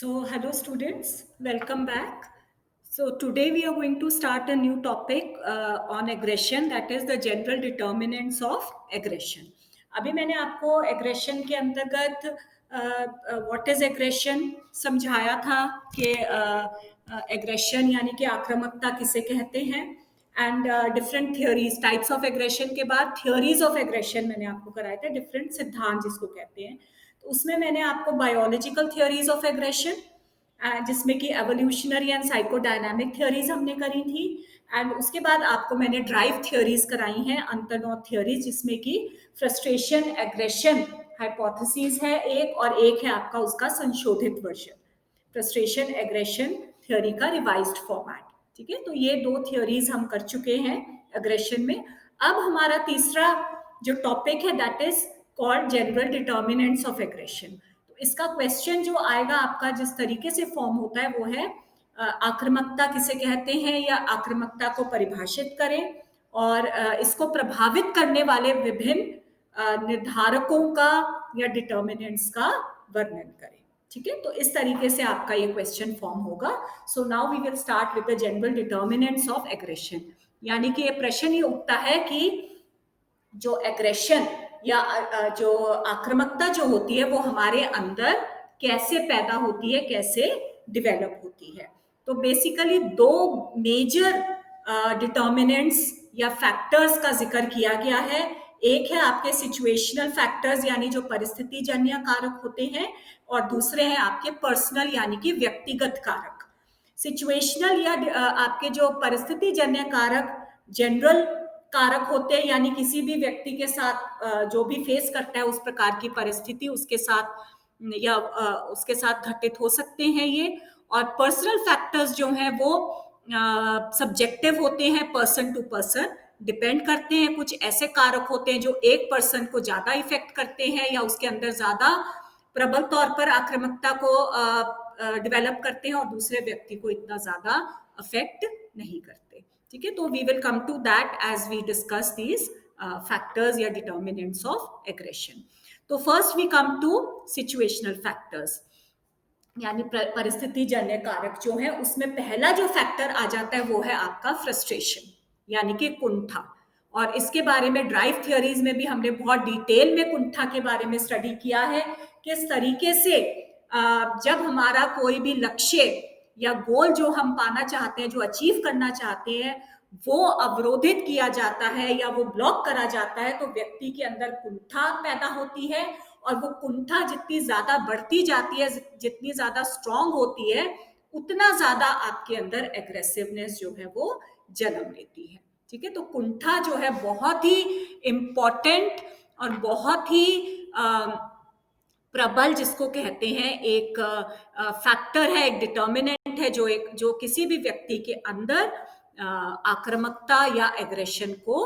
So, hello students, welcome back. So, today we are going to start a new topic on aggression, that is the general determinants of aggression. अभी मैंने आपको aggression के अंतर्गत what is aggression समझाया था कि aggression यानी कि आक्रामकता किसे कहते हैं and different theories types of aggression के बाद थियोरीज ऑफ एग्रेशन मैंने आपको कराए थे डिफरेंट सिद्धांत जिसको कहते हैं तो उसमें मैंने आपको बायोलॉजिकल थियोरीज ऑफ एग्रेशन जिसमें कि एवोल्यूशनरी एंड साइकोडायनामिक थियोरीज हमने करी थी एंड उसके बाद आपको मैंने ड्राइव थियोरीज कराई हैं अंतर्नोट थियोरीज जिसमें कि फ्रस्ट्रेशन एग्रेशन हाइपोथेसिस है एक और एक है आपका उसका संशोधित वर्जन फ्रस्ट्रेशन एग्रेशन थ्योरी का रिवाइज्ड फॉर्मेट ठीक है तो ये दो थ्योरीज हम कर चुके हैं एग्रेशन में अब हमारा तीसरा जो टॉपिक है that is called general determinants of aggression तो इसका क्वेश्चन जो आएगा आपका जिस तरीके से फॉर्म होता है वो है आक्रामकता किसे कहते हैं या आक्रामकता को परिभाषित करें और इसको प्रभावित करने वाले विभिन्न निर्धारकों का या डिटर्मिनेंट्स का वर्णन करें ठीक है तो इस तरीके से आपका ये क्वेश्चन फॉर्म होगा so now we will start with the general determinants of aggression यानी कि ये प्रश्न ये उठता है कि जो एग्रेशन या जो आक्रामकता जो होती है वो हमारे अंदर कैसे पैदा होती है कैसे डेवलप होती है तो बेसिकली दो मेजर डिटर्मिनेंट्स या फैक्टर्स का जिक्र किया गया है एक है आपके सिचुएशनल फैक्टर्स यानी जो परिस्थिति जन्य कारक होते हैं और दूसरे हैं आपके पर्सनल यानी कि व्यक्तिगत कारक सिचुएशनल या आपके जो परिस्थिति जन्य कारक जनरल कारक होते हैं यानी किसी भी व्यक्ति के साथ जो भी फेस करता है उस प्रकार की परिस्थिति उसके साथ या उसके साथ घटित हो सकते हैं ये और पर्सनल फैक्टर्स जो हैं वो सब्जेक्टिव होते हैं पर्सन टू पर्सन डिपेंड करते हैं कुछ ऐसे कारक होते हैं जो एक पर्सन को ज्यादा इफेक्ट करते हैं या उसके अंदर ज्यादा प्रबल तौर पर आक्रामकता को डेवलप करते हैं और दूसरे व्यक्ति को इतना ज्यादा अफेक्ट नहीं करते ठीक है तो we will come to that as we discuss these factors या डिटर्मिनेंट्स ऑफ एग्रेशन तो first we come to situational factors यानी परिस्थिति जन्य कारक जो है उसमें पहला जो फैक्टर आ जाता है वो है आपका फ्रस्ट्रेशन यानी कि कुंठा और इसके बारे में ड्राइव थियोरीज में भी हमने बहुत डिटेल में कुंठा के बारे में स्टडी किया है किस तरीके से जब हमारा कोई भी लक्ष्य या गोल जो हम पाना चाहते हैं जो अचीव करना चाहते हैं वो अवरोधित किया जाता है या वो ब्लॉक करा जाता है तो व्यक्ति के अंदर कुंठा पैदा होती है और वो कुंठा जितनी ज्यादा बढ़ती जाती है जितनी ज्यादा स्ट्रांग होती है उतना ज्यादा आपके अंदर एग्रेसिवनेस जो है वो जन्म लेती है ठीक है तो कुंठा जो है बहुत ही इंपॉर्टेंट और बहुत ही प्रबल जिसको कहते हैं एक फैक्टर है एक डिटर्मिनेंट है जो किसी भी व्यक्ति के अंदर आक्रामकता या एग्रेशन को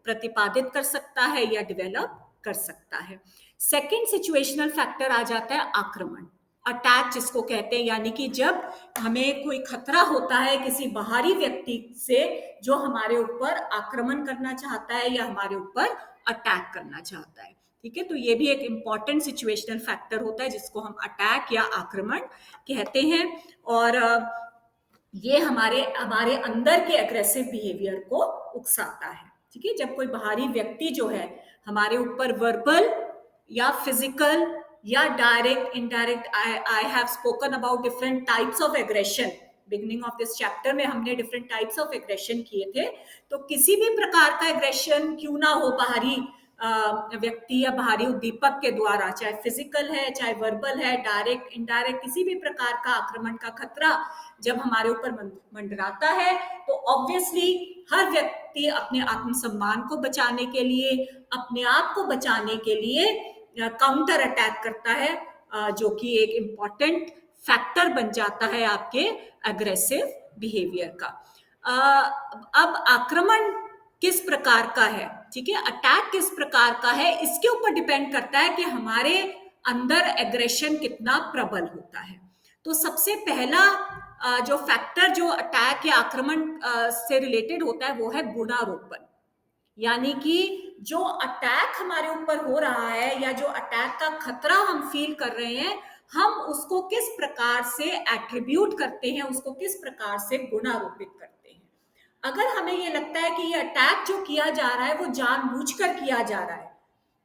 प्रतिपादित कर सकता है या डेवलप कर सकता है सेकंड सिचुएशनल फैक्टर आ जाता है आक्रमण अटैक जिसको कहते हैं यानी कि जब हमें कोई खतरा होता है किसी बाहरी व्यक्ति से जो हमारे ऊपर आक्रमण करना चाहता है या हमारे ऊपर अटैक करना चाहता है ठीक है तो ये भी एक इंपॉर्टेंट सिचुएशनल फैक्टर होता है जिसको हम अटैक या आक्रमण कहते हैं और ये हमारे अंदर के एग्रेसिव बिहेवियर को उकसाता है ठीक है जब कोई बाहरी व्यक्ति जो है हमारे ऊपर वर्बल या फिजिकल या direct indirect I have spoken about different types of aggression beginning of this chapter में हमने डिफरेंट टाइप्स ऑफ एग्रेशन किए थे तो किसी भी प्रकार का एग्रेशन क्यों ना हो बाहरी व्यक्ति या बाहरी उद्दीपक के द्वारा चाहे फिजिकल है चाहे वर्बल है डायरेक्ट इनडायरेक्ट किसी भी प्रकार का आक्रमण का खतरा जब हमारे ऊपर मंडराता है तो ऑब्वियसली हर व्यक्ति अपने आत्मसम्मान को बचाने के लिए अपने आप को बचाने के लिए काउंटर अटैक करता है जो कि एक इम्पॉर्टेंट फैक्टर बन जाता है आपके एग्रेसिव बिहेवियर का अब आक्रमण किस प्रकार का है ठीक है अटैक किस प्रकार का है इसके ऊपर डिपेंड करता है कि हमारे अंदर एग्रेशन कितना प्रबल होता है तो सबसे पहला जो फैक्टर जो अटैक या आक्रमण से रिलेटेड होता है वो है गुणारोपण यानी कि जो अटैक हमारे ऊपर हो रहा है या जो अटैक का खतरा हम फील कर रहे हैं हम उसको किस प्रकार से एट्रीब्यूट करते हैं, उसको किस प्रकार से गुणारोपित करते हैं। अगर हमें ये लगता है कि ये अटैक जो किया जा रहा है वो जानबूझकर किया जा रहा है,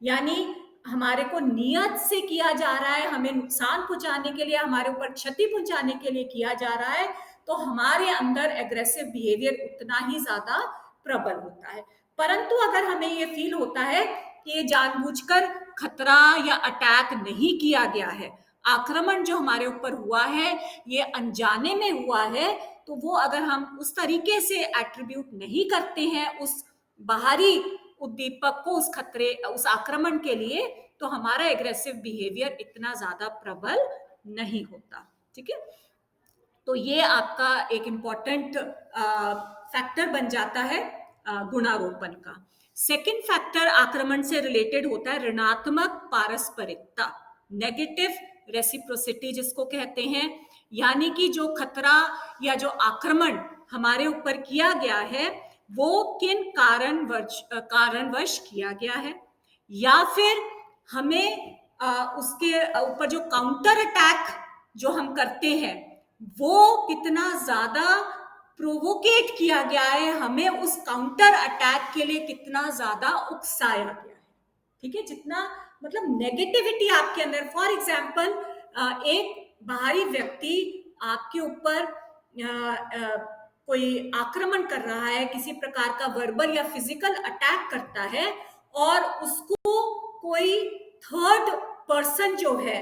यानी हमारे को नियत से किया जा रहा है, हमें नुकसान पहुंचाने के लिए, हमारे ऊपर क्षति पहुंचाने के लिए किया जा रहा है, तो हमारे अंदर एग्रेसिव बिहेवियर उतना ही ज्यादा प्रबल होता है। परंतु अगर हमें ये फील होता है कि ये जानबूझकर खतरा या अटैक नहीं किया गया है, आक्रमण जो हमारे ऊपर हुआ है ये अनजाने में हुआ है, तो वो अगर हम उस तरीके से एट्रीब्यूट नहीं करते हैं उस बाहरी उद्दीपक को, उस खतरे, उस आक्रमण के लिए, तो हमारा एग्रेसिव बिहेवियर इतना ज्यादा प्रबल नहीं होता। ठीक है, तो ये आपका एक इंपॉर्टेंट फैक्टर बन जाता है गुणारोपण का। सेकंड फैक्टर आक्रमण से रिलेटेड होता है ऋणात्मक पारस्परिकता, नेगेटिव रेसिप्रोसिटी जिसको कहते हैं, यानी कि जो खतरा या जो आक्रमण हमारे ऊपर किया गया है वो किन कारणवश किया गया है, या फिर हमें उसके ऊपर जो काउंटर अटैक जो हम करते हैं वो कितना ज्यादा प्रोवोकेट किया गया है, हमें उस काउंटर अटैक के लिए कितना ज्यादा उकसाया गया है। ठीक है, जितना मतलब नेगेटिविटी आपके अंदर, फॉर एग्जाम्पल एक बाहरी व्यक्ति आपके ऊपर कोई आक्रमण कर रहा है, किसी प्रकार का वर्बल या फिजिकल अटैक करता है, और उसको कोई थर्ड पर्सन जो है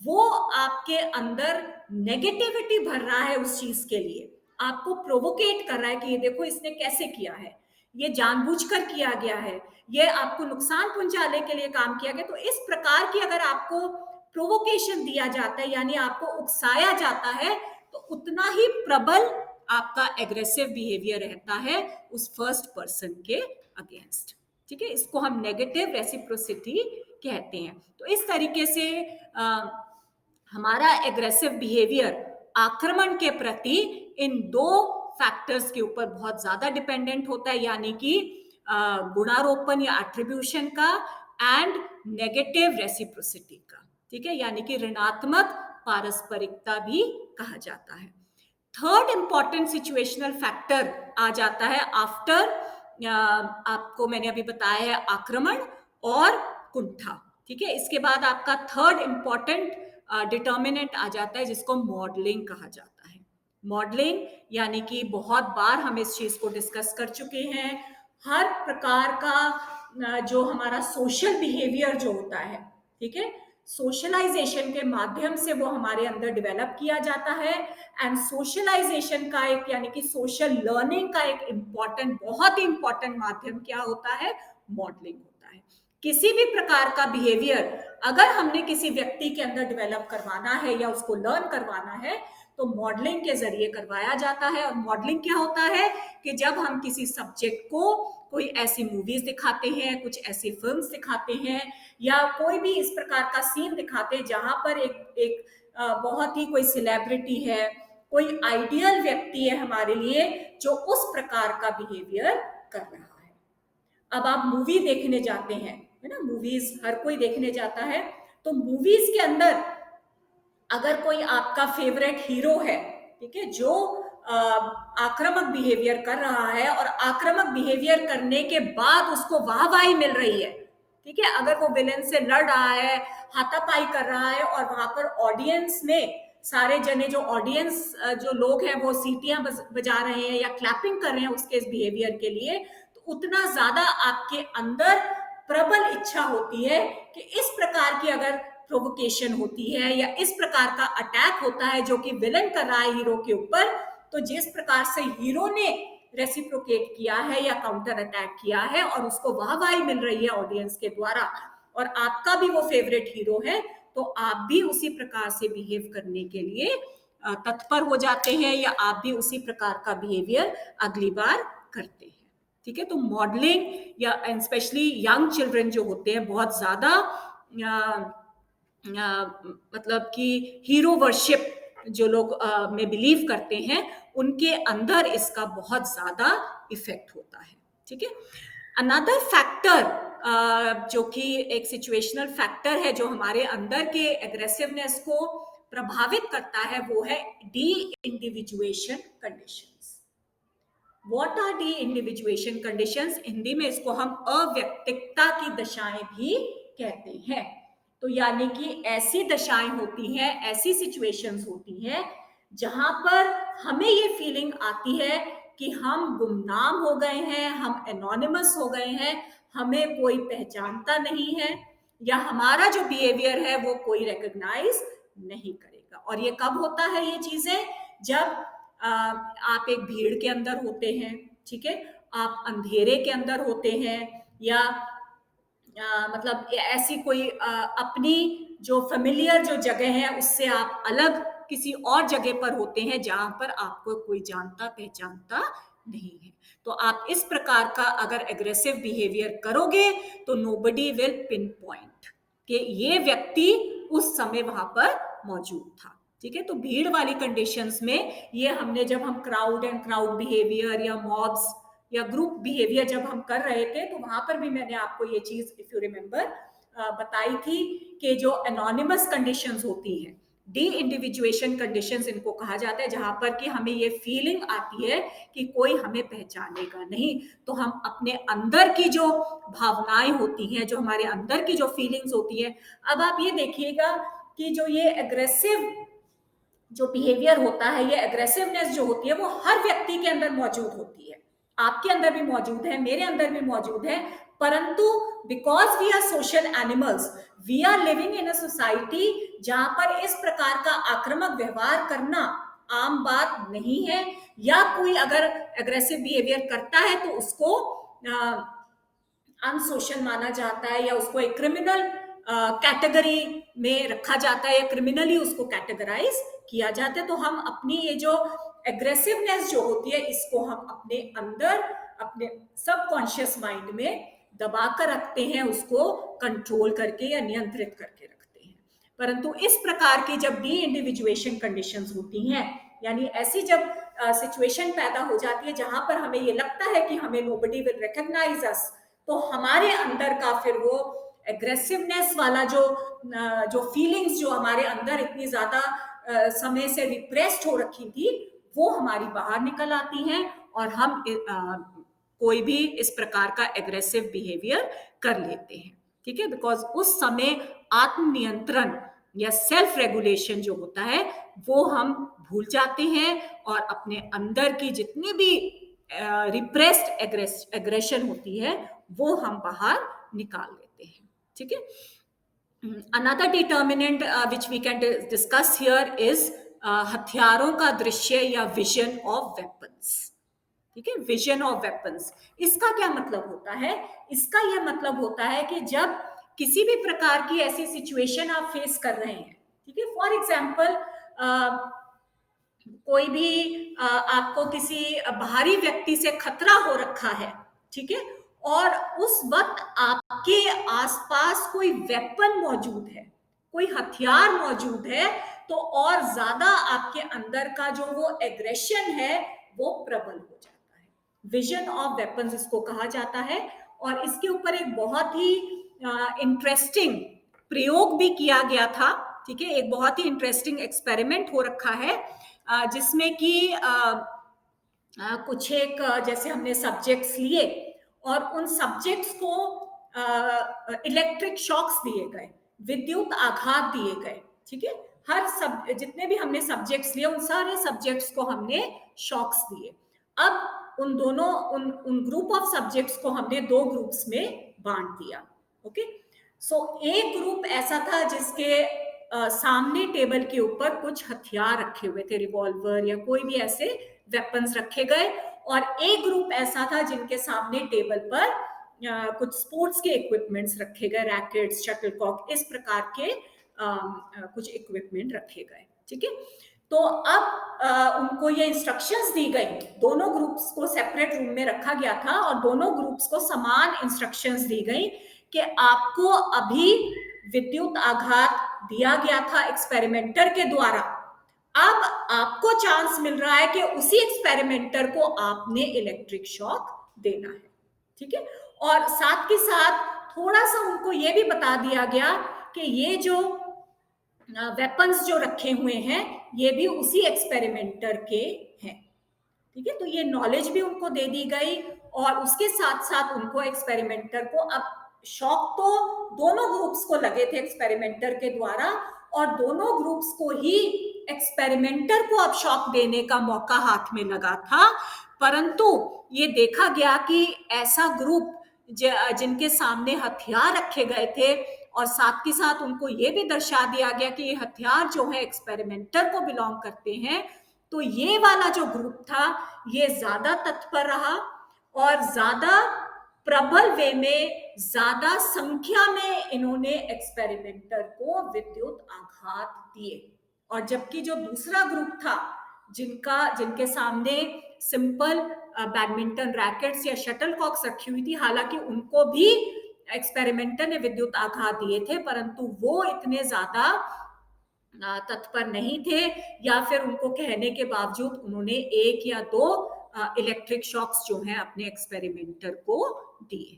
वो आपके अंदर नेगेटिविटी भर रहा है उस चीज के लिए, आपको प्रोवोकेट कर रहा है कि ये देखो इसने कैसे किया है, ये जानबूझकर किया गया है, ये आपको नुकसान पहुंचाने के लिए काम किया गया। तो इस प्रकार की अगर आपको प्रोवोकेशन दिया जाता है, यानी आपको उकसाया जाता है, तो उतना ही प्रबल आपका एग्रेसिव बिहेवियर रहता है उस फर्स्ट पर्सन के अगेंस्ट। ठीक है, इसको हम नेगेटिव रेसिप्रोसिटी कहते हैं। तो इस तरीके से हमारा एग्रेसिव बिहेवियर आक्रमण के प्रति इन दो फैक्टर्स के ऊपर बहुत ज्यादा डिपेंडेंट होता है, यानी कि गुणारोपण या एट्रीब्यूशन का एंड नेगेटिव रेसिप्रोसिटी का। ठीक है, यानी कि ऋणात्मक पारस्परिकता भी कहा जाता है। थर्ड इंपॉर्टेंट सिचुएशनल फैक्टर आ जाता है आफ्टर, आपको मैंने अभी बताया है आक्रमण और कुंठा। ठीक है, इसके बाद आपका थर्ड इंपॉर्टेंट डिटर्मिनेंट आ जाता है जिसको मॉडलिंग कहा जाता है। मॉडलिंग यानी कि बहुत बार हम इस चीज को डिस्कस कर चुके हैं, हर प्रकार का जो हमारा सोशल बिहेवियर जो होता है, ठीक है, सोशलाइजेशन के माध्यम से वो हमारे अंदर डेवलप किया जाता है। एंड सोशलाइजेशन का एक, यानी कि सोशल लर्निंग का एक इम्पॉर्टेंट, बहुत ही इंपॉर्टेंट माध्यम क्या होता है, मॉडलिंग होता है। किसी भी प्रकार का बिहेवियर अगर हमने किसी व्यक्ति के अंदर डेवलप करवाना है या उसको लर्न करवाना है तो मॉडलिंग के जरिए करवाया जाता है। और मॉडलिंग क्या होता है कि जब हम किसी सब्जेक्ट को कोई ऐसी मूवीज दिखाते हैं, कुछ ऐसी फिल्म्स दिखाते हैं, या कोई भी इस प्रकार का सीन दिखाते हैं जहां पर एक बहुत ही कोई सेलिब्रिटी है, कोई आइडियल व्यक्ति है हमारे लिए जो उस प्रकार का बिहेवियर कर रहा है। अब आप मूवी देखने जाते हैं, है ना, मूवीज हर कोई देखने जाता है, तो मूवीज के अंदर अगर कोई आपका फेवरेट हीरो है, ठीक है, जो आक्रामक बिहेवियर कर रहा है और आक्रामक बिहेवियर करने के बाद उसको वाहवाही मिल रही है, ठीक है, अगर वो विलेन से लड़ रहा है, हाथापाई कर रहा है, और वहां पर ऑडियंस में सारे जने, जो ऑडियंस जो लोग हैं वो सीटियां बजा रहे हैं या क्लैपिंग कर रहे हैं उसके इस बिहेवियर के लिए, तो उतना ज्यादा आपके अंदर प्रबल इच्छा होती है कि इस प्रकार की अगर प्रोवोकेशन होती है या इस प्रकार का अटैक होता है जो कि विलन कर रहा है हीरो के ऊपर, तो जिस प्रकार से हीरो ने रेसिप्रोकेट किया है या काउंटर अटैक किया है और उसको वाहवाही मिल रही है ऑडियंस के द्वारा, और आपका भी वो फेवरेट हीरो है, तो आप भी उसी प्रकार से बिहेव करने के लिए तत्पर हो जाते हैं, या आप भी उसी प्रकार का बिहेवियर अगली बार करते हैं। ठीक है, तो मॉडलिंग या स्पेशली यंग चिल्ड्रन जो होते हैं बहुत ज्यादा मतलब कि हीरो वर्शिप जो लोग में बिलीव करते हैं, उनके अंदर इसका बहुत ज्यादा इफेक्ट होता है। ठीक है, अनदर फैक्टर जो कि एक सिचुएशनल फैक्टर है जो हमारे अंदर के एग्रेसिवनेस को प्रभावित करता है, वो है de individuation conditions. What are de individuation conditions? Hindi में इसको हम अव्यक्तिकता की दशाएं भी कहते हैं। तो यानी कि ऐसी दशाएं होती हैं, ऐसी सिचुएशंस होती हैं जहां पर हमें ये फीलिंग आती है कि हम गुमनाम हो गए हैं, हम एनोनिमस हो गए हैं, हमें कोई पहचानता नहीं है, या हमारा जो बिहेवियर है वो कोई रिकॉग्नाइज नहीं करेगा। और ये कब होता है ये चीजें? जब आप एक भीड़ के अंदर होते हैं, ठीक है, आप अंधेरे के अंदर होते हैं, या मतलब ऐसी कोई अपनी जो फेमिलियर जो जगह है उससे आप अलग किसी और जगह पर होते हैं जहां पर आपको कोई जानता पहचानता नहीं है। तो आप इस प्रकार का अगर एग्रेसिव बिहेवियर करोगे तो नोबडी विल पिन पॉइंट कि ये व्यक्ति उस समय वहां पर मौजूद था। ठीक है, तो भीड़ वाली कंडीशंस में ये हमने जब हम क्राउड एंड क्राउड बिहेवियर या मॉब्स या ग्रुप बिहेवियर जब हम कर रहे थे तो वहां पर भी मैंने आपको ये चीज इफ यू रिमेम्बर बताई थी कि जो एनोनिमस कंडीशंस होती हैं, डी इंडिविजुएशन कंडीशंस इनको कहा जाता है, जहां पर कि हमें ये फीलिंग आती है कि कोई हमें पहचानेगा नहीं। तो हम अपने अंदर की जो भावनाएं होती हैं, जो हमारे अंदर की जो फीलिंग्स होती है, अब आप ये देखिएगा कि जो ये एग्रेसिव जो बिहेवियर होता है, ये एग्रेसिवनेस जो होती है वो हर व्यक्ति के अंदर मौजूद होती है। आपके अंदर भी मौजूद है, मेरे अंदर भी मौजूद है, परंतु because we are social animals, we are living in a society जहां पर इस प्रकार का आक्रामक व्यवहार करना आम बात नहीं है, या कोई अगर एग्रेसिव बिहेवियर करता है तो उसको अनसोशल माना जाता है, या उसको एक क्रिमिनल कैटेगरी में रखा जाता है, या क्रिमिनली उसको कैटेगराइज किया जाता है। तो हम अपनी ये जो एग्रेसिवनेस जो होती है इसको हम अपने अंदर अपने सबकॉन्शियस माइंड में दबा कर रखते हैं, उसको कंट्रोल करके या नियंत्रित करके रखते हैं। परंतु इस प्रकार की जब डी इंडिविजुएशन कंडीशंस होती हैं, यानी ऐसी जब सिचुएशन पैदा हो जाती है जहां पर हमें ये लगता है कि हमें नोबडी विल रिकॉग्नाइज अस, तो हमारे अंदर का फिर वो एग्रेसिवनेस वाला जो फीलिंग्स जो हमारे अंदर इतनी ज्यादा समय से रिप्रेस्ड हो रखी थी, वो हमारी बाहर निकल आती हैं और हम कोई भी इस प्रकार का एग्रेसिव बिहेवियर कर लेते हैं। ठीक है, बिकॉज उस समय आत्मनियंत्रण या सेल्फ रेगुलेशन जो होता है वो हम भूल जाते हैं और अपने अंदर की जितनी भी रिप्रेस्ड एग्रेशन होती है वो हम बाहर निकाल देते हैं। ठीक है, another determinant which we can discuss here is हथियारों का दृश्य या विजन ऑफ वेपन्स। ठीक है, विजन ऑफ वेपन्स, इसका क्या मतलब होता है? इसका यह मतलब होता है कि जब किसी भी प्रकार की ऐसी सिचुएशन आप फेस कर रहे हैं, ठीक है, फॉर एग्जाम्पल कोई भी आपको किसी बाहरी व्यक्ति से खतरा हो रखा है, ठीक है, और उस वक्त आपके आसपास कोई वेपन मौजूद है, कोई हथियार मौजूद है, तो और ज्यादा आपके अंदर का जो वो एग्रेशन है वो प्रबल हो जाता है। विजन ऑफ वेपन्स इसको कहा जाता है, और इसके ऊपर एक बहुत ही इंटरेस्टिंग प्रयोग भी किया गया था। ठीक है, एक बहुत ही इंटरेस्टिंग एक्सपेरिमेंट हो रखा है जिसमें कि कुछ एक जैसे हमने सब्जेक्ट्स लिए और उन सब्जेक्ट्स को इलेक्ट्रिक शॉक्स दिए गए, विद्युत आघात दिए गए। ठीक है, हर जितने भी हमने सब्जेक्ट्स लिए उन सारे सब्जेक्ट्स को हमने शॉक्स दिए। अब उन ग्रुप ऑफ सब्जेक्ट्स को हमने दो ग्रुप्स में बांट दिया। ओके, सो एक ग्रुप ऐसा था जिसके सामने टेबल के ऊपर कुछ हथियार रखे हुए थे, रिवॉल्वर या कोई भी ऐसे वेपन्स रखे गए, और एक ग्रुप ऐसा था जिनके सामने टेबल पर कुछ स्पोर्ट्स के इक्विपमेंट्स रखे गए, रैकेट्स, शटलकॉक, इस प्रकार के कुछ इक्विपमेंट रखे गए। ठीक है, तो अब उनको ये इंस्ट्रक्शंस दी गई, दोनों ग्रुप्स को सेपरेट रूम में रखा गया था और दोनों ग्रुप्स को समान इंस्ट्रक्शंस दी गई कि आपको अभी विद्युत आघात दिया गया था एक्सपेरिमेंटर के द्वारा, अब आपको चांस मिल रहा है कि उसी एक्सपेरिमेंटर को आपने इलेक्ट्रिक शॉक देना है। ठीक है, और साथ के साथ थोड़ा सा उनको ये भी बता दिया गया कि ये जो वेपन्स जो रखे हुए हैं ये भी उसी एक्सपेरिमेंटर के हैं। ठीक है, तो ये नॉलेज भी उनको दे दी गई और उसके साथ साथ उनको एक्सपेरिमेंटर को अब शॉक तो दोनों ग्रुप्स को लगे थे एक्सपेरिमेंटर के द्वारा, और दोनों ग्रुप्स को ही एक्सपेरिमेंटर को अब शॉक देने का मौका हाथ में लगा था। परंतु ये देखा गया कि ऐसा ग्रुप जिनके सामने हथियार रखे गए थे और साथ के साथ उनको ये भी दर्शा दिया गया कि ये हथियार जो है एक्सपेरिमेंटर को बिलोंग करते हैं, तो ये वाला जो ग्रुप था ये ज्यादा तत्पर रहा और ज्यादा प्रबल वे में, ज्यादा संख्या में इन्होंने एक्सपेरिमेंटर को विद्युत आघात दिए। और जबकि जो दूसरा ग्रुप था जिनके सामने सिंपल बैडमिंटन रैकेट्स या शटलकॉक्स रखी हुई थी, हालांकि उनको भी एक्सपेरिमेंटर ने विद्युत आघात दिए थे, परंतु वो इतने ज्यादा तत्पर नहीं थे, या फिर उनको कहने के बावजूद उन्होंने 1 या 2 इलेक्ट्रिक शॉक्स जो हैं अपने एक्सपेरिमेंटर को दिए।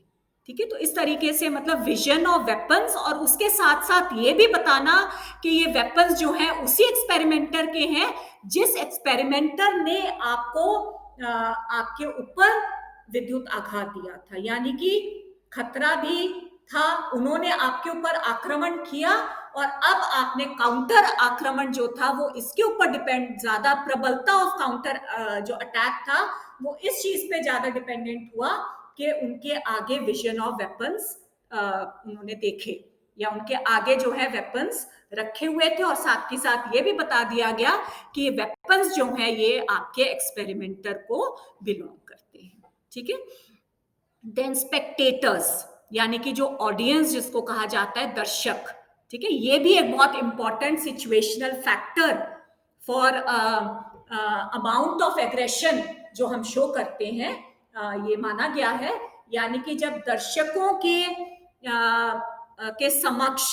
ठीक है, तो इस तरीके से मतलब विजन ऑफ वेपन्स, और उसके साथ साथ ये भी बताना कि ये वेपन्स जो हैं उसी एक्सपेरिमेंटर के हैं जिस एक्सपेरिमेंटर ने आपके ऊपर विद्युत आघात दिया था, यानी कि खतरा भी था, उन्होंने आपके ऊपर आक्रमण किया और अब आपने काउंटर आक्रमण जो था वो इसके ऊपर डिपेंड, ज्यादा प्रबलता ऑफ काउंटर जो अटैक था वो इस चीज पे ज्यादा डिपेंडेंट हुआ कि उनके आगे विजन ऑफ वेपन्स उन्होंने देखे, या उनके आगे जो है वेपन्स रखे हुए थे, और साथ ही साथ ये भी बता दिया गया कि ये वेपन्स जो है ये आपके एक्सपेरिमेंटर को बिलोंग करते हैं। ठीक है, देन स्पेक्टेटर्स, यानी कि जो ऑडियंस जिसको कहा जाता है, दर्शक। ठीक है, ये भी एक बहुत important situational factor for amount of aggression जो हम शो करते हैं, ये माना गया है। यानी कि जब दर्शकों के समक्ष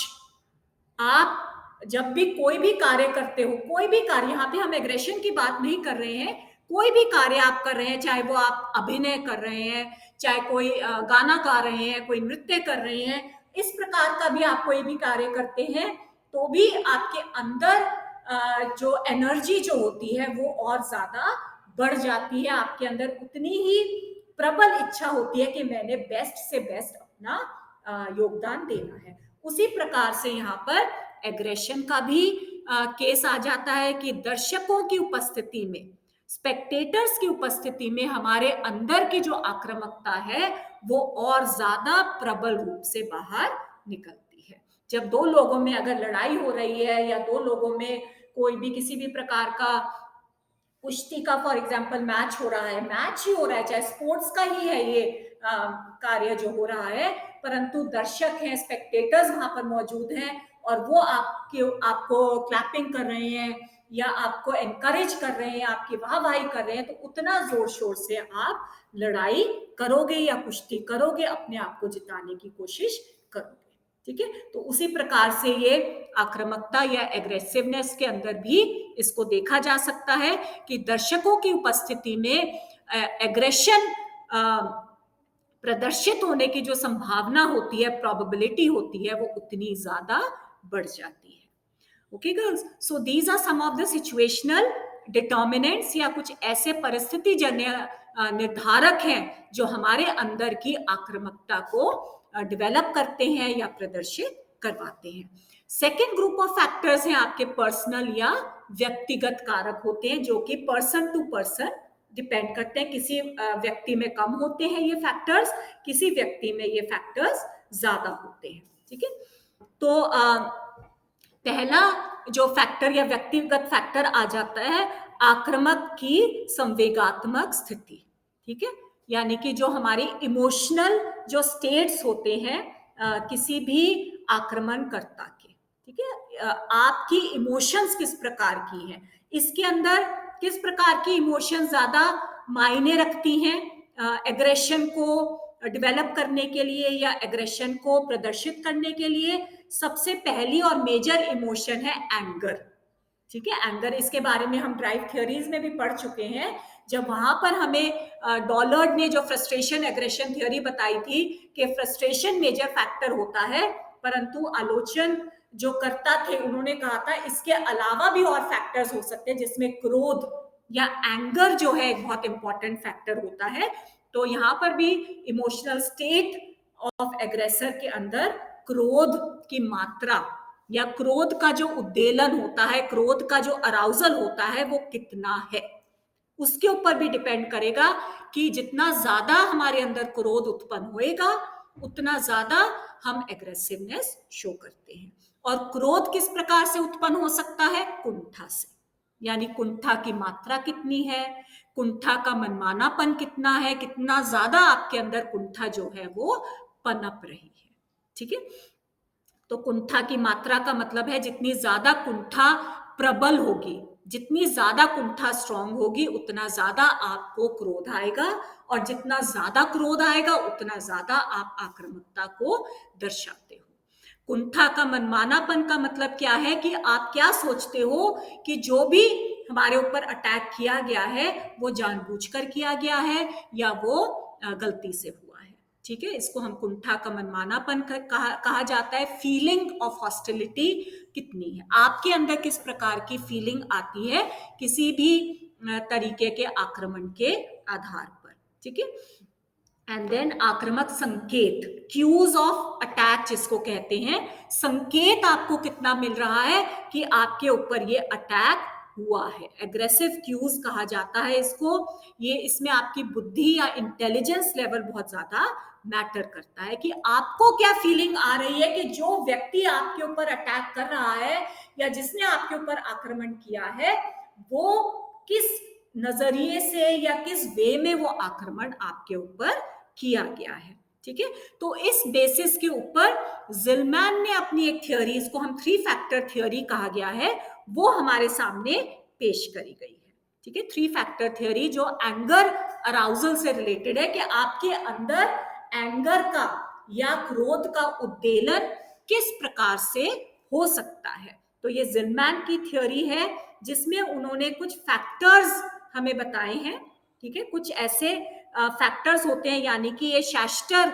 आप जब भी कोई भी कार्य करते हो, कोई भी कार्य, यहाँ पे हम एग्रेशन की बात नहीं कर रहे हैं, कोई भी कार्य आप कर रहे हैं, चाहे वो आप अभिनय कर रहे हैं, चाहे कोई गाना गा रहे हैं, कोई नृत्य कर रहे हैं, इस प्रकार का भी आप कोई भी कार्य करते हैं, तो भी आपके अंदर जो एनर्जी जो होती है वो और ज्यादा बढ़ जाती है, आपके अंदर उतनी ही प्रबल इच्छा होती है कि मैंने बेस्ट से बेस्ट अपना योगदान देना है। उसी प्रकार से यहाँ पर एग्रेशन का भी केस आ जाता है कि दर्शकों की उपस्थिति में, स्पेक्टेटर्स की उपस्थिति में हमारे अंदर की जो आक्रामकता है वो और ज्यादा प्रबल रूप से बाहर निकलती है। जब दो लोगों में अगर लड़ाई हो रही है, या दो लोगों में कोई भी किसी भी प्रकार का कुश्ती का फॉर एग्जाम्पल मैच हो रहा है, मैच ही हो रहा है, चाहे स्पोर्ट्स का ही है ये कार्य जो हो रहा है, परंतु दर्शक हैं, स्पेक्टेटर्स वहां पर मौजूद हैं और वो आपको क्लैपिंग कर रहे हैं या आपको एनकरेज कर रहे हैं, आपकी वाहवाही कर रहे हैं, तो उतना जोर शोर से आप लड़ाई करोगे या कुश्ती करोगे, अपने आप को जिताने की कोशिश करोगे। ठीक है, तो उसी प्रकार से ये आक्रामकता या एग्रेसिवनेस के अंदर भी इसको देखा जा सकता है कि दर्शकों की उपस्थिति में एग्रेशन प्रदर्शित होने की जो संभावना होती है, प्रोबेबिलिटी होती है, वो उतनी ज्यादा बढ़ जाती है। Okay girls, so these are some of the situational determinants, या कुछ ऐसे परिस्थिति जन्य निर्धारक हैं जो हमारे अंदर की आक्रामकता को डेवलप करते हैं या प्रदर्शित करवाते हैं। सेकेंड ग्रुप ऑफ फैक्टर्स हैं आपके पर्सनल या व्यक्तिगत कारक होते हैं, जो कि पर्सन टू पर्सन डिपेंड करते हैं। किसी व्यक्ति में कम होते हैं ये फैक्टर्स, किसी व्यक्ति में ये फैक्टर्स ज्यादा होते हैं। ठीक है, तो पहला जो फैक्टर या व्यक्तिगत फैक्टर आ जाता है आक्रामक की संवेगात्मक स्थिति। ठीक है, यानी कि जो हमारी इमोशनल जो स्टेट्स होते हैं किसी भी आक्रमणकर्ता के। ठीक है, आपकी इमोशंस किस प्रकार की हैं, इसके अंदर किस प्रकार की इमोशन ज्यादा मायने रखती हैं एग्रेशन को डेवलप करने के लिए या एग्रेशन को प्रदर्शित करने के लिए। सबसे पहली और मेजर इमोशन है एंगर। ठीक है, एंगर, इसके बारे में हम ड्राइव थ्योरीज में भी पढ़ चुके हैं, जब वहां पर हमें डॉलर्ड ने जो फ्रस्ट्रेशन एग्रेशन थ्योरी बताई थी कि फ्रस्ट्रेशन मेजर फैक्टर होता है, परंतु आलोचन जो करता थे उन्होंने कहा था इसके अलावा भी और फैक्टर्स हो सकते हैं, जिसमें क्रोध या एंगर जो है एक बहुत इंपॉर्टेंट फैक्टर होता है। तो यहाँ पर भी इमोशनल स्टेट ऑफ एग्रेसर के अंदर क्रोध की मात्रा या क्रोध का जो उद्वेलन होता है, क्रोध का जो अराउजल होता है वो कितना है, उसके ऊपर भी डिपेंड करेगा कि जितना ज्यादा हमारे अंदर क्रोध उत्पन्न होएगा उतना ज्यादा हम एग्रेसिवनेस शो करते हैं। और क्रोध किस प्रकार से उत्पन्न हो सकता है? कुंठा से, यानी कुंठा की मात्रा कितनी है, कुंठा का मनमानापन कितना है, कितना ज्यादा आपके अंदर कुंठा जो है वो पनप रही है। ठीक है, तो कुंठा की मात्रा का मतलब है जितनी ज्यादा कुंठा प्रबल होगी, जितनी ज्यादा कुंठा स्ट्रांग होगी उतना ज्यादा आपको क्रोध आएगा, और जितना ज्यादा क्रोध आएगा उतना ज्यादा आप आक्रामकता को दर्शाते हो। कुंठा का मनमानापन का मतलब क्या है कि आप क्या सोचते हो कि जो भी हमारे ऊपर अटैक किया गया है वो जानबूझकर किया गया है या वो गलती से हुआ है। ठीक है, इसको हम कुंठा का मनमानापन कहा जाता है। फीलिंग ऑफ हॉस्टिलिटी कितनी है, आपके अंदर किस प्रकार की फीलिंग आती है किसी भी तरीके के आक्रमण के आधार पर। ठीक है, एंड देन आक्रामक संकेत, क्यूज ऑफ अटैक जिसको कहते हैं, संकेत आपको कितना मिल रहा है कि आपके ऊपर ये अटैक हुआ है। एग्रेसिव क्यूज कहा जाता है इसको। ये इसमें आपकी बुद्धि या इंटेलिजेंस लेवल बहुत ज्यादा मैटर करता है कि आपको क्या फीलिंग आ रही है कि जो व्यक्ति आपके ऊपर अटैक कर रहा है या जिसने आपके ऊपर आक्रमण किया है वो किस नजरिए से या किस वे में वो आक्रमण आपके ऊपर किया गया है। ठीक है, तो इस बेसिस के ऊपर जिलमैन ने अपनी एक थ्योरी, इसको हम 3 फैक्टर थ्योरी कहा गया है, वो हमारे सामने पेश करी गई है। ठीक है, 3 फैक्टर थ्योरी जो एंगर अराउजल से रिलेटेड है कि आपके अंदर एंगर का या क्रोध का उद्वेलन किस प्रकार से हो सकता है। तो ये जिलमैन की थ्योरी है जिसमें उन्होंने कुछ फैक्टर्स हमें बताए हैं। ठीक है, कुछ ऐसे फैक्टर्स होते हैं, यानी कि ये शैस्टर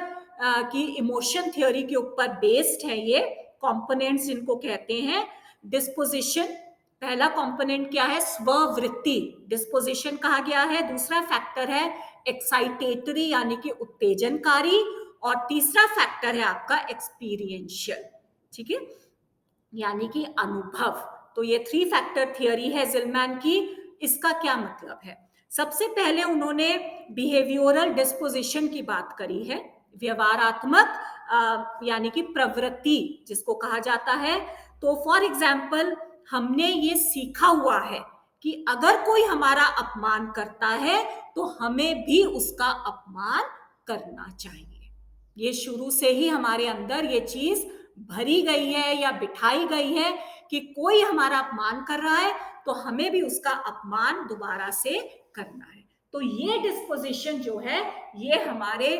की इमोशन थ्योरी के ऊपर बेस्ड है। ये कंपोनेंट्स जिनको कहते हैं, डिस्पोजिशन, पहला कंपोनेंट क्या है? स्ववृत्ति, डिस्पोजिशन कहा गया है। दूसरा फैक्टर है एक्साइटेटरी यानी कि उत्तेजनकारी, और तीसरा फैक्टर है आपका एक्सपीरियंशियल। ठीक है, यानी कि अनुभव। तो ये 3 फैक्टर थियरी है जिलमैन की। इसका क्या मतलब है? सबसे पहले उन्होंने बिहेवियरल डिस्पोजिशन की बात करी है, व्यवहारात्मक यानी कि प्रवृत्ति जिसको कहा जाता है। तो फॉर एग्जाम्पल हमने ये सीखा हुआ है कि अगर कोई हमारा अपमान करता है तो हमें भी उसका अपमान करना चाहिए। ये शुरू से ही हमारे अंदर ये चीज भरी गई है या बिठाई गई है कि कोई हमारा अपमान कर रहा है तो हमें भी उसका अपमान दोबारा से करना है। तो ये डिस्पोजिशन जो है ये हमारे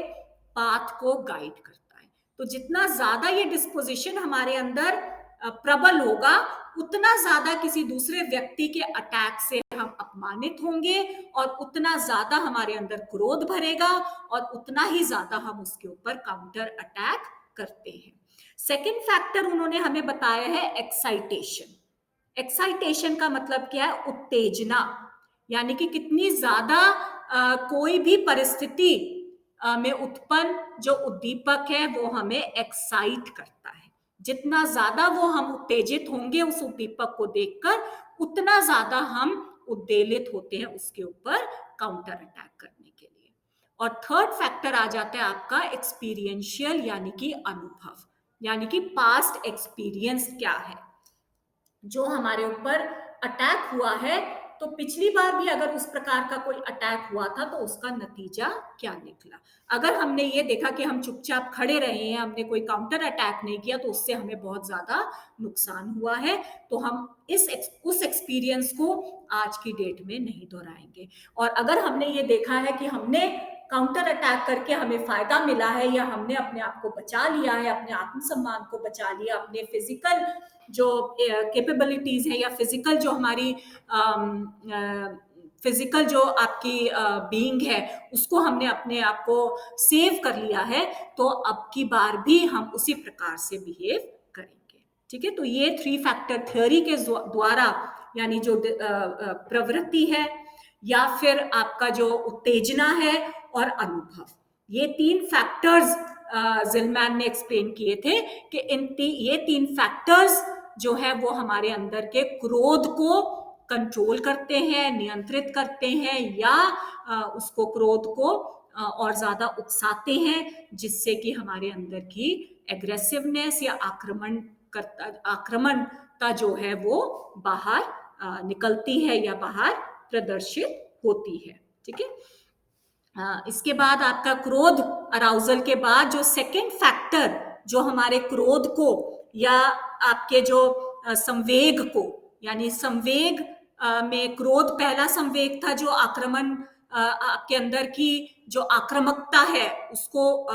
पाथ को गाइड करता है। तो जितना ज्यादा ये डिस्पोजिशन हमारे अंदर प्रबल होगा उतना ज्यादा किसी दूसरे व्यक्ति के अटैक से हम अपमानित होंगे, और उतना ज्यादा हमारे अंदर क्रोध भरेगा, और उतना ही ज्यादा हम उसके ऊपर काउंटर अटैक करते हैं। सेकेंड फैक्टर उन्होंने हमें बताया है एक्साइटेशन। एक्साइटेशन का मतलब क्या है? उत्तेजना, यानी कि कितनी ज्यादा कोई भी परिस्थिति में उत्पन्न जो उद्दीपक है वो हमें एक्साइट करता है। जितना ज्यादा वो हम उत्तेजित होंगे उस उद्दीपक को देखकर उतना ज्यादा हम उद्वेलित होते हैं उसके ऊपर काउंटर अटैक करने के लिए। और थर्ड फैक्टर आ जाता है आपका एक्सपीरियंशियल यानी कि अनुभव, यानी कि पास्ट एक्सपीरियंस क्या है, जो हमारे ऊपर अटैक हुआ है तो पिछली बार भी अगर उस प्रकार का कोई अटैक हुआ था तो उसका नतीजा क्या निकला। अगर हमने ये देखा कि हम चुपचाप खड़े रहे हैं, हमने कोई काउंटर अटैक नहीं किया, तो उससे हमें बहुत ज्यादा नुकसान हुआ है। तो हम उस एक्सपीरियंस को आज की डेट में नहीं दोहराएंगे। और अगर हमने ये देखा है कि हमने काउंटर अटैक करके हमें फायदा मिला है या हमने अपने आप को बचा लिया है, अपने आत्मसम्मान को बचा लिया, अपने फिजिकल जो कैपेबिलिटीज है या फिजिकल जो हमारी फिजिकल जो आपकी बीइंग है उसको हमने अपने आप को सेव कर लिया है, तो अब की बार भी हम उसी प्रकार से बिहेव करेंगे। ठीक है, तो ये 3 फैक्टर थ्योरी के द्वारा, यानी जो प्रवृत्ति है या फिर आपका जो उत्तेजना है और अनुभव, ये 3 फैक्टर्स जिलमैन ने एक्सप्लेन किए थे कि ये 3 फैक्टर्स जो है वो हमारे अंदर के क्रोध को कंट्रोल करते हैं, नियंत्रित करते हैं, या उसको क्रोध को और ज्यादा उकसाते हैं, जिससे कि हमारे अंदर की एग्रेसिवनेस या आक्रमणता जो है वो बाहर निकलती है या बाहर प्रदर्शित होती है। ठीक है, इसके बाद आपका क्रोध अराउजल के बाद जो सेकंड फैक्टर जो हमारे क्रोध को या आपके जो संवेग को, यानी संवेग में क्रोध पहला संवेग था जो आक्रमण आपके अंदर की जो आक्रामकता है उसको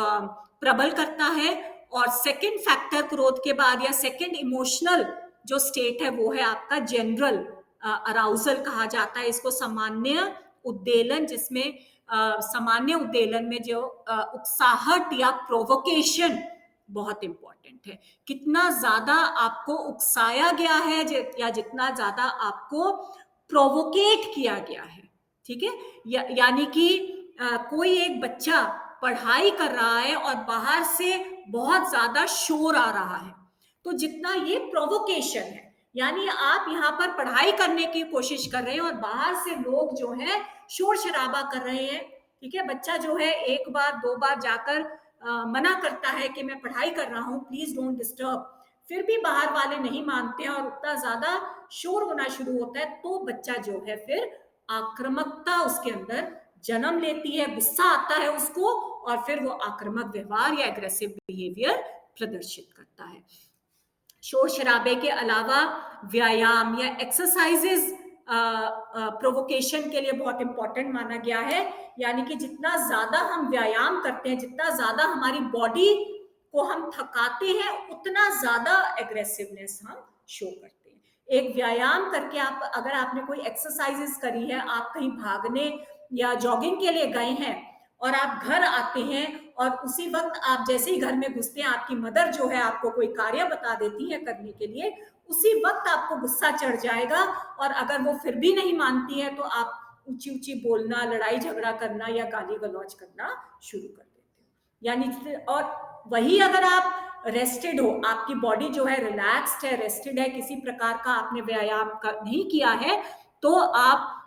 प्रबल करता है, और सेकंड फैक्टर क्रोध के बाद या सेकंड इमोशनल जो स्टेट है वो है आपका जनरल अराउजल कहा जाता है इसको, सामान्य उद्देलन, जिसमें सामान्य उद्देलन में जो उत्साहट या प्रोवोकेशन बहुत इंपॉर्टेंट है। कितना ज्यादा आपको उकसाया गया है या जितना ज्यादा आपको प्रोवोकेट किया गया है। ठीक है, यानी कि कोई एक बच्चा पढ़ाई कर रहा है और बाहर से बहुत ज्यादा शोर आ रहा है, तो जितना ये प्रोवोकेशन है, यानी आप यहाँ पर पढ़ाई करने की कोशिश कर रहे हैं और बाहर से लोग जो है शोर शराबा कर रहे हैं। ठीक है, बच्चा जो है एक बार दो बार जाकर मना करता है कि मैं पढ़ाई कर रहा हूँ, प्लीज डोंट डिस्टर्ब, फिर भी बाहर वाले नहीं मानते हैं और उतना ज्यादा शोर होना शुरू होता है, तो बच्चा जो है फिर आक्रामकता उसके अंदर जन्म लेती है, गुस्सा आता है उसको, और फिर वो आक्रामक व्यवहार या एग्रेसिव बिहेवियर प्रदर्शित करता है। शोर शराबे के अलावा व्यायाम या एक्सरसाइजेस प्रोवोकेशन के लिए बहुत इंपॉर्टेंट माना गया है, यानी कि जितना ज्यादा हम व्यायाम करते हैं, जितना ज्यादा हमारी बॉडी को हम थकाते हैं, उतना ज्यादा एग्रेसिवनेस हम शो करते हैं। एक व्यायाम करके आप, अगर आपने कोई एक्सरसाइजेस करी है, आप कहीं भागने या जॉगिंग के लिए गए हैं और आप घर आते हैं और उसी वक्त आप जैसे ही घर में घुसते हैं, आपकी मदर जो है आपको कोई कार्य बता देती है करने के लिए, उसी वक्त आपको गुस्सा चढ़ जाएगा, और अगर वो फिर भी नहीं मानती है तो आप ऊंची ऊंची बोलना, लड़ाई झगड़ा करना या गाली गलौज करना शुरू कर देते हो। यानी और वही अगर आप रेस्टेड हो, आपकी बॉडी जो है रिलैक्स्ड है, रेस्टेड है, किसी प्रकार का आपने व्यायाम नहीं किया है, तो आप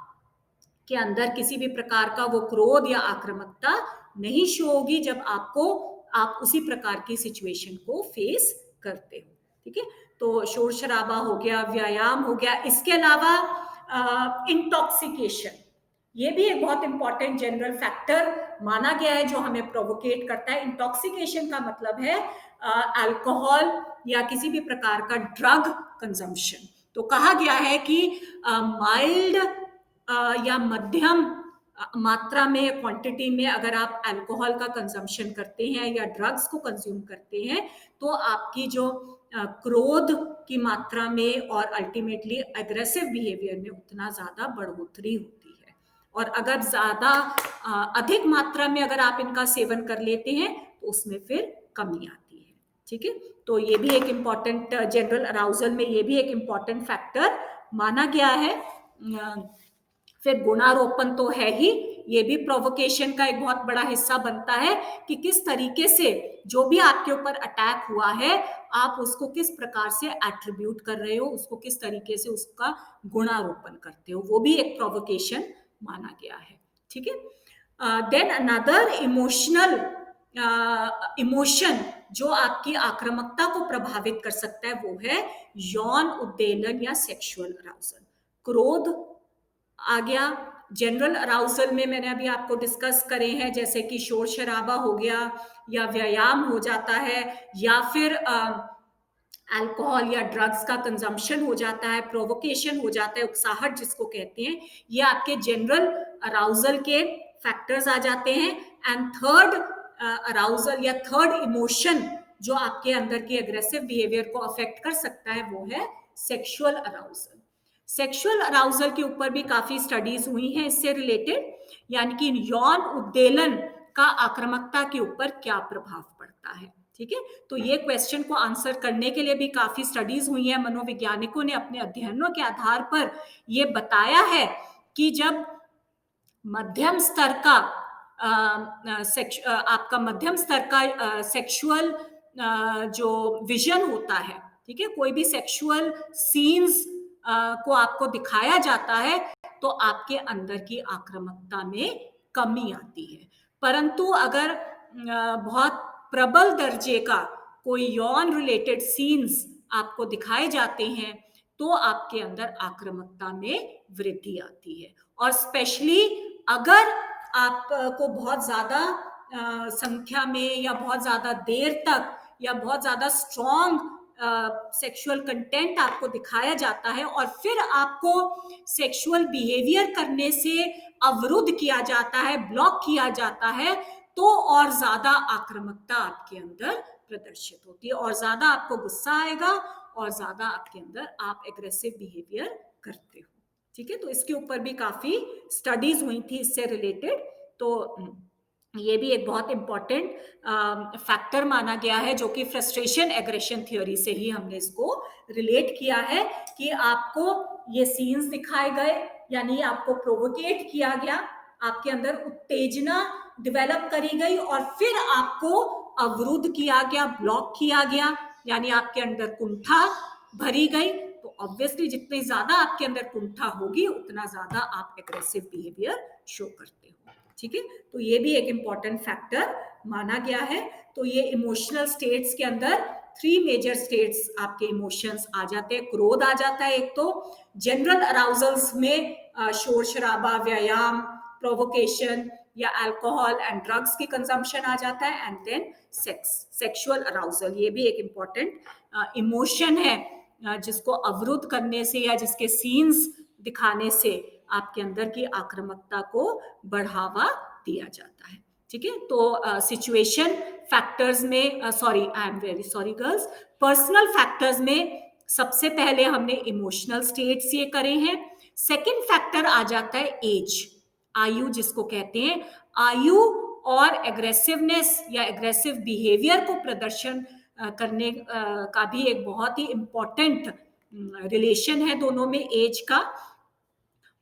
के अंदर किसी भी प्रकार का वो क्रोध या आक्रामकता नहीं शो होगी जब आप उसी प्रकार की सिचुएशन को फेस करते हो। ठीक है, तो शोर शराबा हो गया, व्यायाम हो गया, इसके अलावा इंटॉक्सिकेशन, ये भी एक बहुत इंपॉर्टेंट जनरल फैक्टर माना गया है जो हमें प्रोवोकेट करता है। इंटॉक्सिकेशन का मतलब है अल्कोहल या किसी भी प्रकार का ड्रग कंजम्पशन। तो कहा गया है कि माइल्ड या मध्यम मात्रा में, क्वांटिटी में अगर आप अल्कोहल का कंजम्पशन करते हैं या ड्रग्स को कंज्यूम करते हैं, तो आपकी जो क्रोध की मात्रा में और अल्टीमेटली एग्रेसिव बिहेवियर में उतना ज्यादा बढ़ोतरी होती है। और अगर ज्यादा अधिक मात्रा में अगर आप इनका सेवन कर लेते हैं तो उसमें फिर कमी आती है। ठीक है, तो ये भी एक इम्पॉर्टेंट, जनरल अराउजल में ये भी एक इम्पॉर्टेंट फैक्टर माना गया है। फिर गुणारोपण तो है ही, ये भी प्रोवोकेशन का एक बहुत बड़ा हिस्सा बनता है कि किस तरीके से जो भी आपके ऊपर अटैक हुआ है, आप उसको किस प्रकार से एट्रीब्यूट कर रहे हो, उसको किस तरीके से उसका गुणारोपण करते हो, वो भी एक प्रोवोकेशन माना गया है। ठीक है, देन अनदर इमोशन जो आपकी आक्रामकता को प्रभावित कर सकता है वो है यौन उद्वेलन या सेक्सुअल अराउजल। क्रोध आ गया, जनरल अराउजल में मैंने अभी आपको डिस्कस करे हैं, जैसे कि शोर शराबा हो गया या व्यायाम हो जाता है या फिर अल्कोहल या ड्रग्स का कंजम्पशन हो जाता है, प्रोवोकेशन हो जाता है, उत्साहट जिसको कहते हैं, ये आपके जनरल अराउजल के फैक्टर्स आ जाते हैं। एंड थर्ड अराउजल या थर्ड इमोशन जो आपके अंदर की एग्रेसिव बिहेवियर को अफेक्ट कर सकता है वो है सेक्सुअल अराउजल। सेक्सुअल अराउजल के ऊपर भी काफी स्टडीज हुई हैं इससे रिलेटेड, यानी कि यौन उद्वेलन का आक्रामकता के ऊपर क्या प्रभाव पड़ता है। ठीक है, तो ये क्वेश्चन को आंसर करने के लिए भी काफी स्टडीज हुई हैं। मनोवैज्ञानिकों ने अपने अध्ययनों के आधार पर ये बताया है कि जब मध्यम स्तर का आपका मध्यम स्तर का सेक्सुअल जो विजन होता है, ठीक है, कोई भी सेक्सुअल सीन्स को आपको दिखाया जाता है तो आपके अंदर की आक्रामकता में कमी आती है। परंतु अगर बहुत प्रबल दर्जे का कोई यौन रिलेटेड सीन्स आपको दिखाए जाते हैं तो आपके अंदर आक्रामकता में वृद्धि आती है। और स्पेशली अगर आपको बहुत ज्यादा संख्या में या बहुत ज्यादा देर तक या बहुत ज्यादा स्ट्रॉन्ग सेक्सुअल कंटेंट आपको दिखाया जाता है और फिर आपको सेक्सुअल बिहेवियर करने से अवरुद्ध किया जाता है, ब्लॉक किया जाता है, तो और ज्यादा आक्रामकता आपके अंदर प्रदर्शित होती है और ज्यादा आपको गुस्सा आएगा और ज्यादा आपके अंदर आप एग्रेसिव बिहेवियर करते हो। ठीक है, तो इसके ऊपर भी काफी स्टडीज हुई थी इससे रिलेटेड। तो ये भी एक बहुत इंपॉर्टेंट फैक्टर माना गया है, जो कि फ्रस्ट्रेशन एग्रेशन थ्योरी से ही हमने इसको रिलेट किया है कि आपको ये सीन्स दिखाए गए, यानी आपको प्रोवोकेट किया गया, आपके अंदर उत्तेजना डेवलप करी गई और फिर आपको अवरुद्ध किया गया, ब्लॉक किया गया, यानी आपके अंदर कुंठा भरी गई। तो ऑब्वियसली जितनी ज्यादा आपके अंदर कुंठा होगी उतना ज्यादा आप एग्रेसिव बिहेवियर शो करते हो। ठीक है, तो ये भी एक इंपॉर्टेंट फैक्टर माना गया है। तो ये इमोशनल स्टेट्स के अंदर 3 मेजर स्टेट्स आपके इमोशंस आ जाते हैं। क्रोध आ जाता है एक तो, जनरल अराउजल्स में शोर शराबा, व्यायाम, प्रोवोकेशन या अल्कोहल एंड ड्रग्स की कंजम्पशन आ जाता है, एंड देन सेक्सुअल अराउजल, ये भी एक इंपॉर्टेंट इमोशन है जिसको अवरुद्ध करने से या जिसके सीन्स दिखाने से आपके अंदर की आक्रामकता को बढ़ावा दिया जाता है। ठीक है, तो सिचुएशन फैक्टर्स में I am very sorry girls, personal factors में सबसे पहले हमने इमोशनल स्टेट्स ये करे हैं। सेकंड फैक्टर आ जाता है एज, आयु जिसको कहते हैं। आयु और एग्रेसिवनेस या एग्रेसिव बिहेवियर को प्रदर्शन करने का भी एक बहुत ही इंपॉर्टेंट रिलेशन है दोनों में, एज का।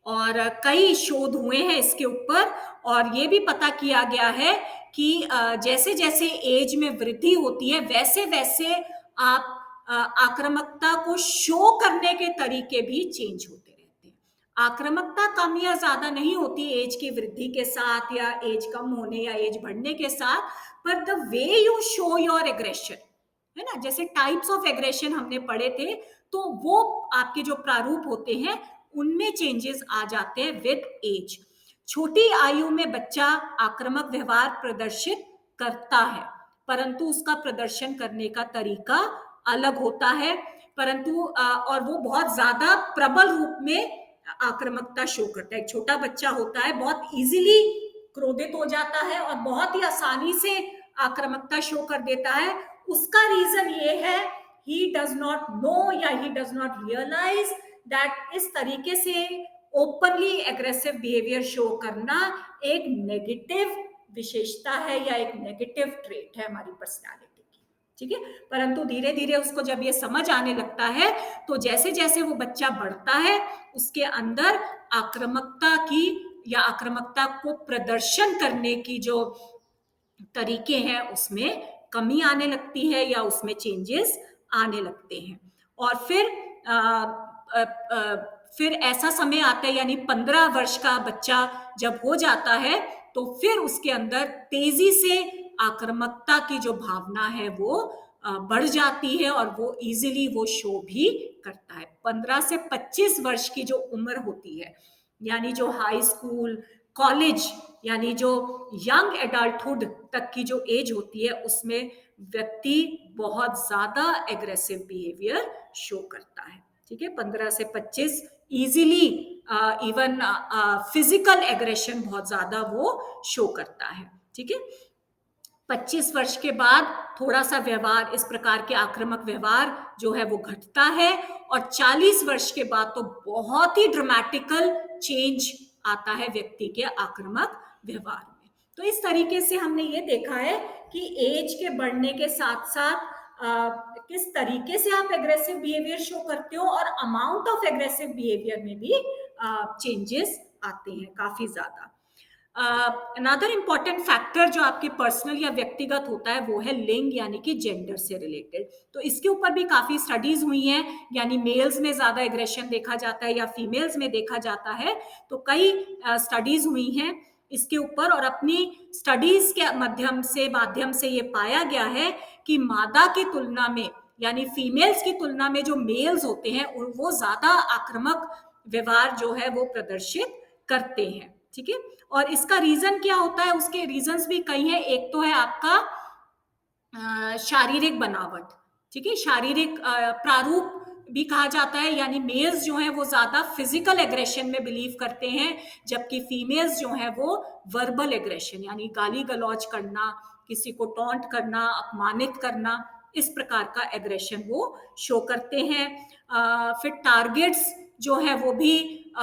और कई शोध हुए हैं इसके ऊपर और ये भी पता किया गया है कि जैसे जैसे एज में वृद्धि होती है वैसे वैसे आप आक्रामकता को शो करने के तरीके भी चेंज होते रहते हैं। आक्रामकता कम या ज्यादा नहीं होती एज की वृद्धि के साथ या एज कम होने या एज बढ़ने के साथ, पर the way you show your aggression, है ना, जैसे टाइप्स ऑफ एग्रेशन हमने पढ़े थे, तो वो आपके जो प्रारूप होते हैं उनमें चेंजेस आ जाते हैं विद एज। छोटी आयु में बच्चा आक्रामक व्यवहार प्रदर्शित करता है, परंतु उसका प्रदर्शन करने का तरीका अलग होता है, परंतु और वो बहुत ज्यादा प्रबल रूप में आक्रामकता शो करता है। एक छोटा बच्चा होता है, बहुत इजीली क्रोधित हो जाता है और बहुत ही आसानी से आक्रामकता शो कर देता है। उसका रीजन ये है, he does not know या he does not realize that इस तरीके से ओपनली एग्रेसिव बिहेवियर शो करना एक नेगेटिव विशेषता है या एक नेगेटिव ट्रेट है हमारी पर्सनालिटी की। ठीक है, परंतु धीरे धीरे उसको जब ये समझ आने लगता है तो जैसे जैसे वो बच्चा बढ़ता है उसके अंदर आक्रामकता की या आक्रामकता को प्रदर्शन करने की जो तरीके हैं उसमें कमी आने लगती है या उसमें चेंजेस आने लगते हैं। और फिर ऐसा समय आता है, यानी 15 वर्ष का बच्चा जब हो जाता है तो फिर उसके अंदर तेजी से आक्रामकता की जो भावना है वो बढ़ जाती है और वो इजीली वो शो भी करता है। 15 से 25 वर्ष की जो उम्र होती है, यानी जो हाई स्कूल, कॉलेज, यानी जो यंग एडल्टहुड तक की जो एज होती है उसमें व्यक्ति बहुत ज्यादा एग्रेसिव बिहेवियर शो करता है। ठीक है, 15 से 25 इजीली इवन फिजिकल एग्रेशन बहुत ज्यादा वो शो करता है। ठीक है, 25 वर्ष के बाद थोड़ा सा व्यवहार, इस प्रकार के आक्रामक व्यवहार जो है वो घटता है, और 40 वर्ष के बाद तो बहुत ही ड्रामेटिकल चेंज आता है व्यक्ति के आक्रामक व्यवहार में। तो इस तरीके से हमने ये देखा है कि एज के बढ़ने के साथ साथ किस तरीके से आप एग्रेसिव बिहेवियर शो करते हो, और अमाउंट ऑफ एग्रेसिव बिहेवियर में भी चेंजेस आते हैं काफी ज्यादा। अनदर इंपॉर्टेंट फैक्टर जो आपके पर्सनल या व्यक्तिगत होता है वो है लिंग, यानी कि जेंडर से रिलेटेड। तो इसके ऊपर भी काफी स्टडीज हुई हैं, यानी मेल्स में ज्यादा एग्रेशन देखा जाता है या फीमेल्स में देखा जाता है। तो कई स्टडीज हुई हैं इसके ऊपर, और अपनी स्टडीज के माध्यम से ये पाया गया है कि मादा की तुलना में, यानी फीमेल्स की तुलना में जो मेल्स होते हैं वो ज्यादा आक्रामक व्यवहार जो है वो प्रदर्शित करते हैं। ठीक है, और इसका रीजन क्या होता है, उसके रीजंस भी कई हैं। एक तो है आपका शारीरिक बनावट। ठीक है, शारीरिक प्रारूप भी कहा जाता है, यानी मेल्स जो हैं वो ज्यादा फिजिकल एग्रेशन में बिलीव करते हैं, जबकि फीमेल्स जो हैं वो वर्बल एग्रेशन, यानी गाली गलौज करना, किसी को टॉन्ट करना, अपमानित करना, इस प्रकार का एग्रेशन वो शो करते हैं। फिर टारगेट्स जो है वो भी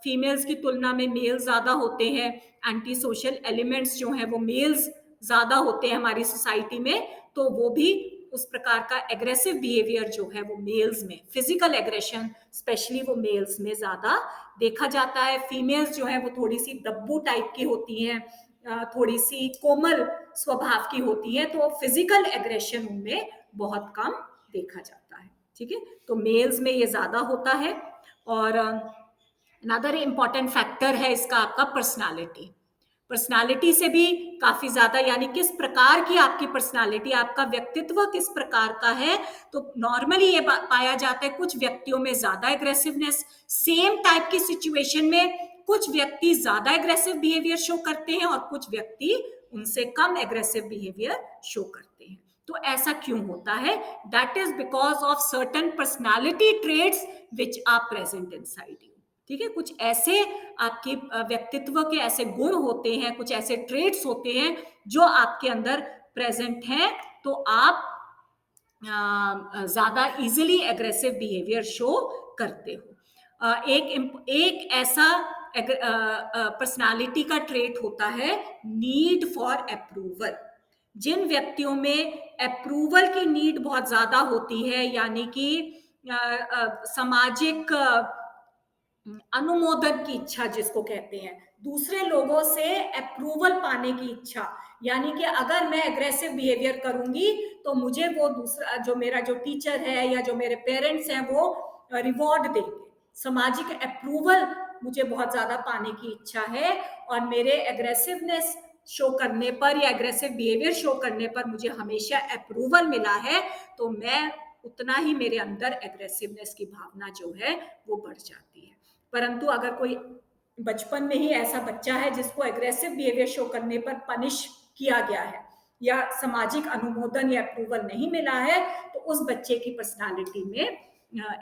फीमेल्स की तुलना में मेल ज्यादा होते हैं। एंटी सोशल एलिमेंट्स जो हैं वो मेल्स ज्यादा होते हैं हमारी सोसाइटी में, तो वो भी उस प्रकार का एग्रेसिव बिहेवियर जो है वो मेल्स में, फिजिकल एग्रेशन स्पेशली वो मेल्स में ज्यादा देखा जाता है। फीमेल्स जो है वो थोड़ी सी दब्बू टाइप की होती हैं, थोड़ी सी कोमल स्वभाव की होती है, तो फिजिकल एग्रेशन उनमें बहुत कम देखा जाता है। ठीक है, तो मेल्स में ये ज्यादा होता है। और अनदर इम्पॉर्टेंट फैक्टर है इसका आपका पर्सनालिटी। पर्सनालिटी से भी काफी ज्यादा, यानी किस प्रकार की आपकी पर्सनालिटी, आपका व्यक्तित्व किस प्रकार का है। तो नॉर्मली ये पाया जाता है कुछ व्यक्तियों में ज्यादा एग्रेसिवनेस, सेम टाइप की सिचुएशन में कुछ व्यक्ति ज्यादा एग्रेसिव बिहेवियर शो करते हैं और कुछ व्यक्ति उनसे कम एग्रेसिव बिहेवियर शो करते हैं। तो ऐसा क्यों होता है? That is because of certain personality traits which are present inside you. ठीक है, कुछ ऐसे आपके व्यक्तित्व के ऐसे गुण होते हैं, कुछ ऐसे ट्रेट्स होते हैं जो आपके अंदर प्रेजेंट हैं, तो आप ज्यादा इजीली एग्रेसिव बिहेवियर शो करते हो। एक ऐसा पर्सनालिटी का ट्रेट होता है नीड फॉर अप्रूवल। जिन व्यक्तियों में अप्रूवल की नीड बहुत ज्यादा होती है, यानी कि सामाजिक अनुमोदन की इच्छा जिसको कहते हैं, दूसरे लोगों से अप्रूवल पाने की इच्छा, यानी कि अगर मैं एग्रेसिव बिहेवियर करूंगी तो मुझे वो दूसरा जो मेरा जो टीचर है या जो मेरे पेरेंट्स हैं वो रिवॉर्ड देंगे। सामाजिक अप्रूवल मुझे बहुत ज्यादा पाने की इच्छा है, और मेरे एग्रेसिवनेस शो करने पर या एग्रेसिव बिहेवियर शो करने पर मुझे हमेशा अप्रूवल मिला है, तो मैं उतना ही मेरे अंदर एग्रेसिवनेस की भावना जो है वो बढ़ जाती है। परंतु अगर कोई बचपन में ही ऐसा बच्चा है जिसको एग्रेसिव बिहेवियर शो करने पर पनिश किया गया है या सामाजिक अनुमोदन या अप्रूवल नहीं मिला है, तो उस बच्चे की पर्सनालिटी में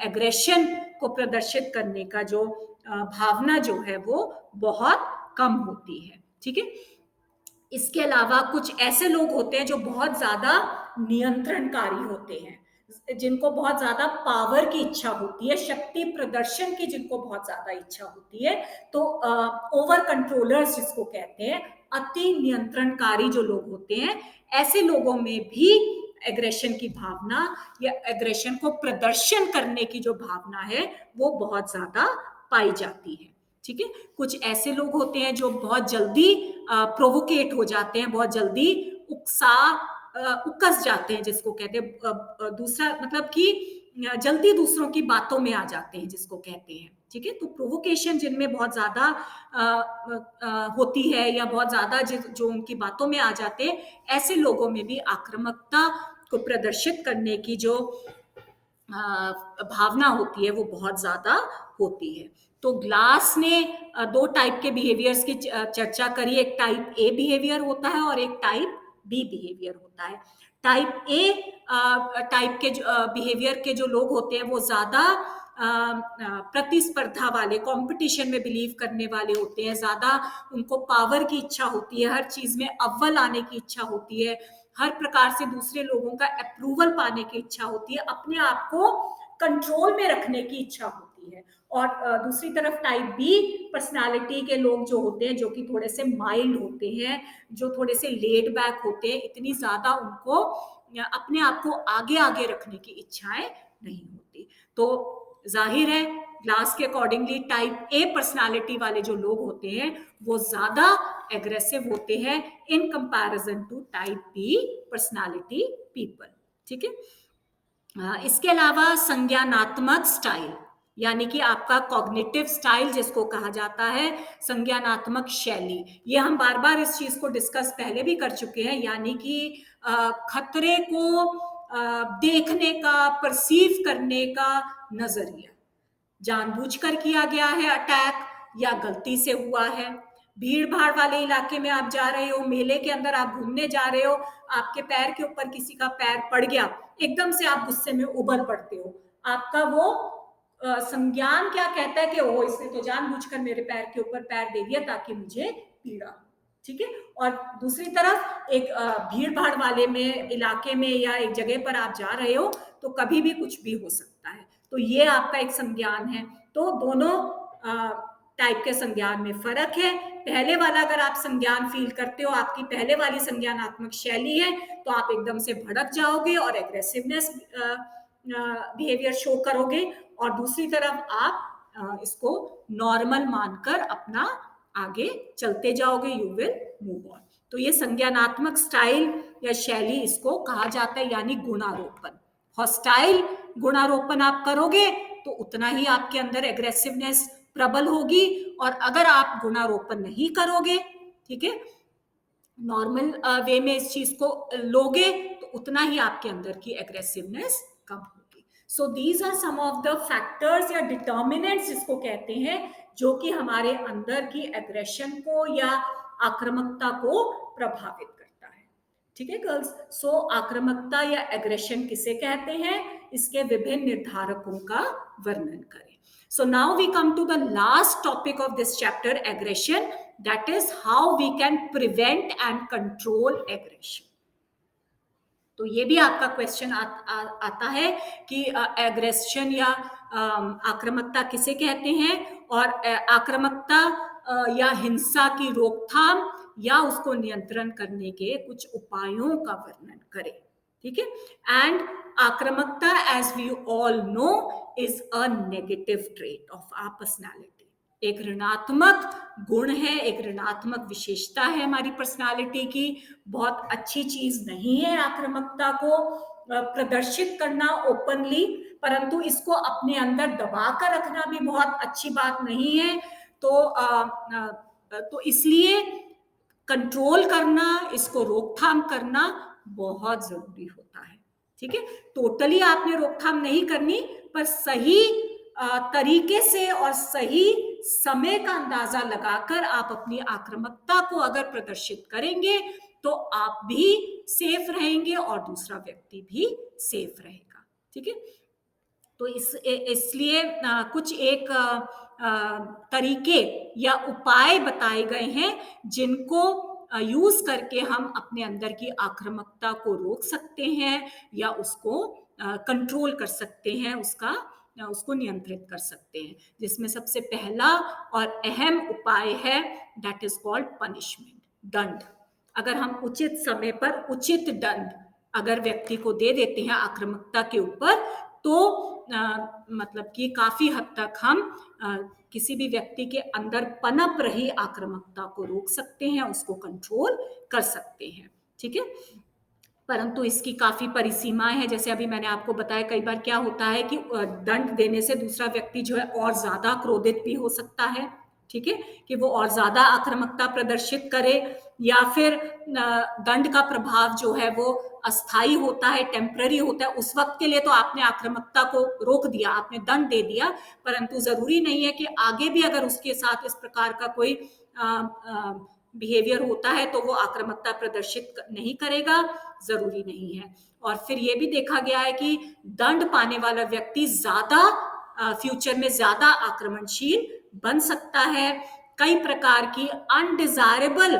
एग्रेशन को प्रदर्शित करने का जो भावना जो है वो बहुत कम होती है। ठीक है, इसके अलावा कुछ ऐसे लोग होते हैं जो बहुत ज्यादा नियंत्रणकारी होते हैं, जिनको बहुत ज्यादा पावर की इच्छा होती है, शक्ति प्रदर्शन की जिनको बहुत ज्यादा इच्छा होती है। तो ओवर कंट्रोलर्स जिसको कहते हैं, अति नियंत्रणकारी जो लोग होते हैं, ऐसे लोगों में भी एग्रेशन की भावना या एग्रेशन को प्रदर्शन करने की जो भावना है वो बहुत ज्यादा पाई जाती है। ठीक है, कुछ ऐसे लोग होते हैं जो बहुत जल्दी प्रोवोकेट हो जाते हैं, बहुत जल्दी उकस जाते हैं, जिसको कहते हैं दूसरा मतलब कि जल्दी दूसरों की बातों में आ जाते हैं, जिसको कहते हैं। ठीक है, तो प्रोवोकेशन जिनमें बहुत ज्यादा होती है या बहुत ज्यादा जो उनकी बातों में आ जाते हैं, ऐसे लोगों में भी आक्रामकता को प्रदर्शित करने की जो भावना होती है वो बहुत ज्यादा होती है। तो ग्लास ने दो टाइप के बिहेवियर्स की चर्चा करी, एक टाइप ए बिहेवियर होता है और एक टाइप बी बिहेवियर होता है। टाइप ए टाइप के बिहेवियर के जो लोग होते हैं वो ज्यादा प्रतिस्पर्धा वाले, कंपटीशन में बिलीव करने वाले होते हैं, ज्यादा उनको पावर की इच्छा होती है, हर चीज में अव्वल आने की इच्छा होती है, हर प्रकार से दूसरे लोगों का अप्रूवल पाने की इच्छा होती है, अपने आप को कंट्रोल में रखने की इच्छा होती है। और दूसरी तरफ टाइप बी पर्सनालिटी के लोग जो होते हैं, जो कि थोड़े से माइल्ड होते हैं, जो थोड़े से लेड बैक होते हैं, इतनी ज्यादा उनको अपने आप को आगे आगे रखने की इच्छाएं नहीं होती। तो जाहिर है ग्लास के अकॉर्डिंगली टाइप ए पर्सनालिटी वाले जो लोग होते हैं वो ज्यादा एग्रेसिव होते हैं in comparison to type B personality people. ठीक है। इसके अलावा संज्ञानात्मक स्टाइल, यानी कि आपका कॉग्निटिव स्टाइल जिसको कहा जाता है, संज्ञानात्मक शैली, ये हम बार बार इस चीज को डिस्कस पहले भी कर चुके हैं, यानी कि खतरे को देखने का, परसीव करने का नजरिया, जानबूझकर किया गया है अटैक या गलती से हुआ है। भीड़ भाड़ वाले इलाके में आप जा रहे हो, मेले के अंदर आप घूमने जा रहे हो, आपके पैर के ऊपर किसी का पैर पड़ गया, एकदम से आप गुस्से में उबल पड़ते हो, आपका वो संज्ञान क्या कहता है कि ओ इसने तो जानबूझकर मेरे पैर के ऊपर पैर दे दिया ताकि मुझे पीड़ा। ठीक है। और दूसरी तरफ एक भीड़ भाड़ वाले में इलाके में या एक जगह पर आप जा रहे हो तो कभी भी कुछ भी हो सकता है, तो ये आपका एक संज्ञान है। तो दोनों टाइप के संज्ञान में फर्क है। पहले वाला अगर आप संज्ञान फील करते हो, आपकी पहले वाली संज्ञानात्मक शैली है, तो आप एकदम से भड़क जाओगे और एग्रेसिवनेस बिहेवियर शो करोगे, और दूसरी तरफ आप इसको नॉर्मल मानकर अपना आगे चलते जाओगे, यू विल मूव ऑन। तो ये संज्ञानात्मक स्टाइल या शैली इसको कहा जाता है, यानी गुणारोपण। हॉस्टाइल गुणारोपण आप करोगे तो उतना ही आपके अंदर एग्रेसिवनेस प्रबल होगी, और अगर आप गुणारोपण नहीं करोगे, ठीक है, नॉर्मल वे में इस चीज को लोगे, तो उतना ही आपके अंदर की एग्रेसिवनेस कम होगी। So these are some of the factors या डिटर्मिनेंट्स जिसको कहते हैं, जो कि हमारे अंदर की एग्रेशन को या आक्रामकता को प्रभावित करता है। ठीक है गर्ल्स। सो आक्रामकता या एग्रेशन किसे कहते हैं, इसके विभिन्न निर्धारकों का वर्णन करें। So now we come to the last topic of this chapter, aggression, that is how we can prevent and control aggression. तो ये भी आपका क्वेश्चन आता है कि एग्रेशन या आक्रामकता किसे कहते हैं, और आक्रामकता या हिंसा की रोकथाम या उसको नियंत्रण करने के कुछ उपायों का वर्णन करें। ठीक है। एंड आक्रामकता, as we all know, is a negative trait of our personality. एक ऋणात्मक गुण है, एक ऋणात्मक विशेषता है हमारी पर्सनालिटी की। बहुत अच्छी चीज नहीं है आक्रामकता को प्रदर्शित करना ओपनली, परंतु इसको अपने अंदर दबा कर रखना भी बहुत अच्छी बात नहीं है। तो इसलिए कंट्रोल करना, इसको रोकथाम करना बहुत जरूरी होता है। ठीक है। टोटली आपने रोकथाम नहीं करनी, पर सही तरीके से और सही समय का अंदाजा लगाकर आप अपनी आक्रामकता को अगर प्रदर्शित करेंगे तो आप भी सेफ रहेंगे और दूसरा व्यक्ति भी सेफ रहेगा। ठीक है। तो इसलिए कुछ एक तरीके या उपाय बताए गए हैं जिनको यूज करके हम अपने अंदर की आक्रामकता को रोक सकते हैं या उसको कंट्रोल कर सकते हैं, उसको नियंत्रित कर सकते हैं। जिसमें सबसे पहला और अहम उपाय है, दैट इज कॉल्ड पनिशमेंट, दंड। अगर हम उचित समय पर उचित दंड अगर व्यक्ति को दे देते हैं आक्रामकता के ऊपर, तो मतलब कि काफी हद तक हम किसी भी व्यक्ति के अंदर पनप रही आक्रामकता को रोक सकते हैं, उसको कंट्रोल कर सकते हैं। ठीक है। परंतु इसकी काफी परिसीमाएं हैं। जैसे अभी मैंने आपको बताया, कई बार क्या होता है कि दंड देने से दूसरा व्यक्ति जो है और ज्यादा क्रोधित भी हो सकता है। ठीक है, कि वो और ज्यादा आक्रामकता प्रदर्शित करे, या फिर दंड का प्रभाव जो है वो अस्थाई होता है, टेम्पररी होता है। उस वक्त के लिए तो आपने आक्रामकता को रोक दिया, आपने दंड दे दिया, परंतु जरूरी नहीं है कि आगे भी अगर उसके साथ इस प्रकार का कोई बिहेवियर होता है तो वो आक्रामकता प्रदर्शित नहीं करेगा, जरूरी नहीं है। और फिर ये भी देखा गया है कि दंड पाने वाला व्यक्ति ज्यादा फ्यूचर में ज्यादा आक्रमणशील बन सकता है, कई प्रकार की अनडिजायरेबल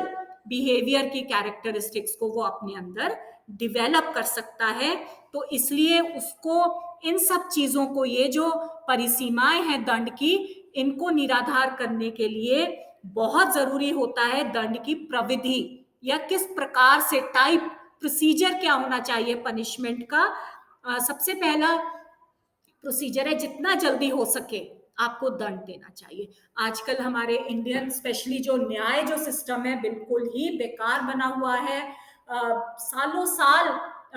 बिहेवियर की कैरेक्टरिस्टिक्स को वो अपने अंदर डिवेलप कर सकता है। तो इसलिए उसको इन सब चीजों को, ये जो परिसीमाएं हैं दंड की, इनको निराधार करने के लिए बहुत जरूरी होता है दंड की प्रविधि, या किस प्रकार से टाइप, प्रोसीजर क्या होना चाहिए पनिशमेंट का। सबसे पहला प्रोसीजर है, जितना जल्दी हो सके आपको दंड देना चाहिए। आजकल हमारे इंडियन स्पेशली जो न्याय जो सिस्टम है बिल्कुल ही बेकार बना हुआ है। सालों साल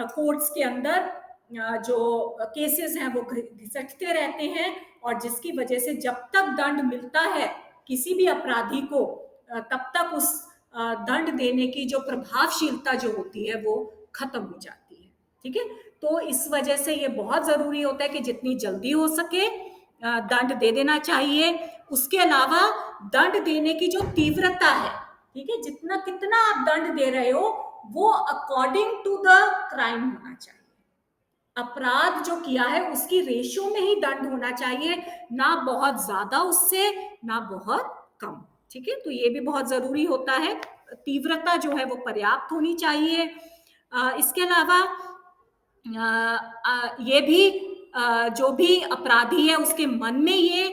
कोर्ट्स के अंदर जो केसेस हैं वो घिसटते रहते हैं, और जिसकी वजह से जब तक दंड मिलता है किसी भी अपराधी को, तब तक उस दंड देने की जो प्रभावशीलता जो होती है वो खत्म हो जाती है। ठीक है, तो इस वजह से ये बहुत जरूरी होता है कि जितनी जल्दी हो सके दंड दे देना चाहिए। उसके अलावा दंड देने की जो तीव्रता है, ठीक है, जितना कितना आप दंड दे रहे हो वो अकॉर्डिंग टू द क्राइम होना चाहिए। अपराध जो किया है उसकी रेशो में ही दंड होना चाहिए, ना बहुत ज्यादा उससे, ना बहुत कम। ठीक है, तो ये भी बहुत जरूरी होता है। तीव्रता जो है वो पर्याप्त होनी चाहिए। इसके अलावा ये भी जो भी अपराधी है उसके मन में ये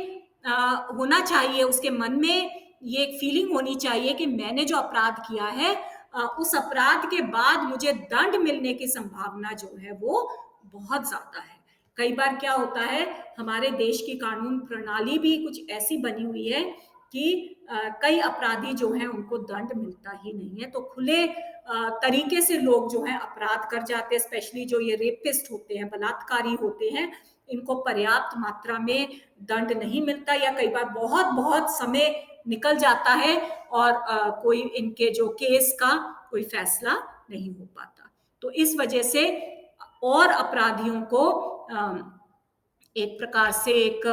होना चाहिए, उसके मन में ये एक फीलिंग होनी चाहिए कि मैंने जो अपराध किया है, उस अपराध के बाद मुझे दंड मिलने की संभावना जो है वो बहुत ज्यादा है। कई बार क्या होता है, हमारे देश की कानून प्रणाली भी कुछ ऐसी बनी हुई है कि कई अपराधी जो हैं उनको दंड मिलता ही नहीं है। तो खुले तरीके से लोग जो हैं अपराध कर जाते हैं, स्पेशली जो ये रेपिस्ट होते हैं, बलात्कारी होते हैं, इनको पर्याप्त मात्रा में दंड नहीं मिलता, या कई बार बहुत बहुत समय निकल जाता है और कोई इनके जो केस का कोई फैसला नहीं हो पाता। तो इस वजह से और अपराधियों को एक प्रकार से एक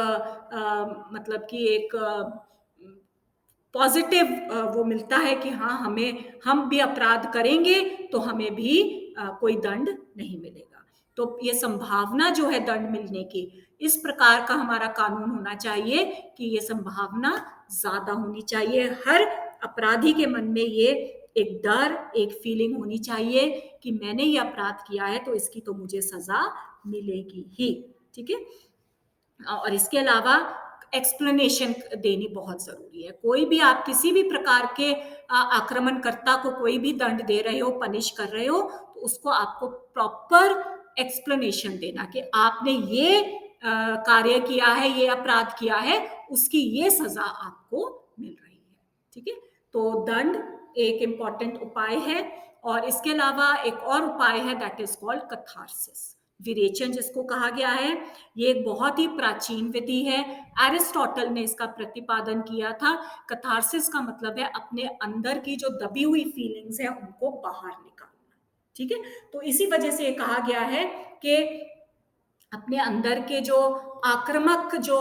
मतलब कि एक पॉजिटिव वो मिलता है कि हाँ, हम भी अपराध करेंगे तो हमें भी कोई दंड नहीं मिलेगा। तो ये संभावना जो है दंड मिलने की, इस प्रकार का हमारा कानून होना चाहिए कि ये संभावना ज्यादा होनी चाहिए। हर अपराधी के मन में ये एक डर, एक फीलिंग होनी चाहिए कि मैंने ये अपराध किया है तो इसकी तो मुझे सजा मिलेगी ही। ठीक है, और इसके अलावा एक्सप्लेनेशन देनी बहुत जरूरी है। कोई भी आप किसी भी प्रकार के आक्रमणकर्ता को कोई भी दंड दे रहे हो, पनिश कर रहे हो, तो उसको आपको प्रॉपर एक्सप्लेनेशन देना कि आपने ये कार्य किया है, ये अपराध किया है, उसकी ये सजा आपको मिल रही है। ठीक है, तो दंड एक इंपॉर्टेंट उपाय है। और इसके अलावा एक और उपाय है, दैट इज कॉल्ड कथारसिस, विरेचन जिसको कहा गया है। ये एक बहुत ही प्राचीन विधि है, एरिस्टोटल ने इसका प्रतिपादन किया था। कथारसिस का मतलब है अपने अंदर की जो दबी हुई फीलिंग्स है उनको बाहर निकालना। ठीक है, तो इसी वजह से ये कहा गया है कि अपने अंदर के जो आक्रामक जो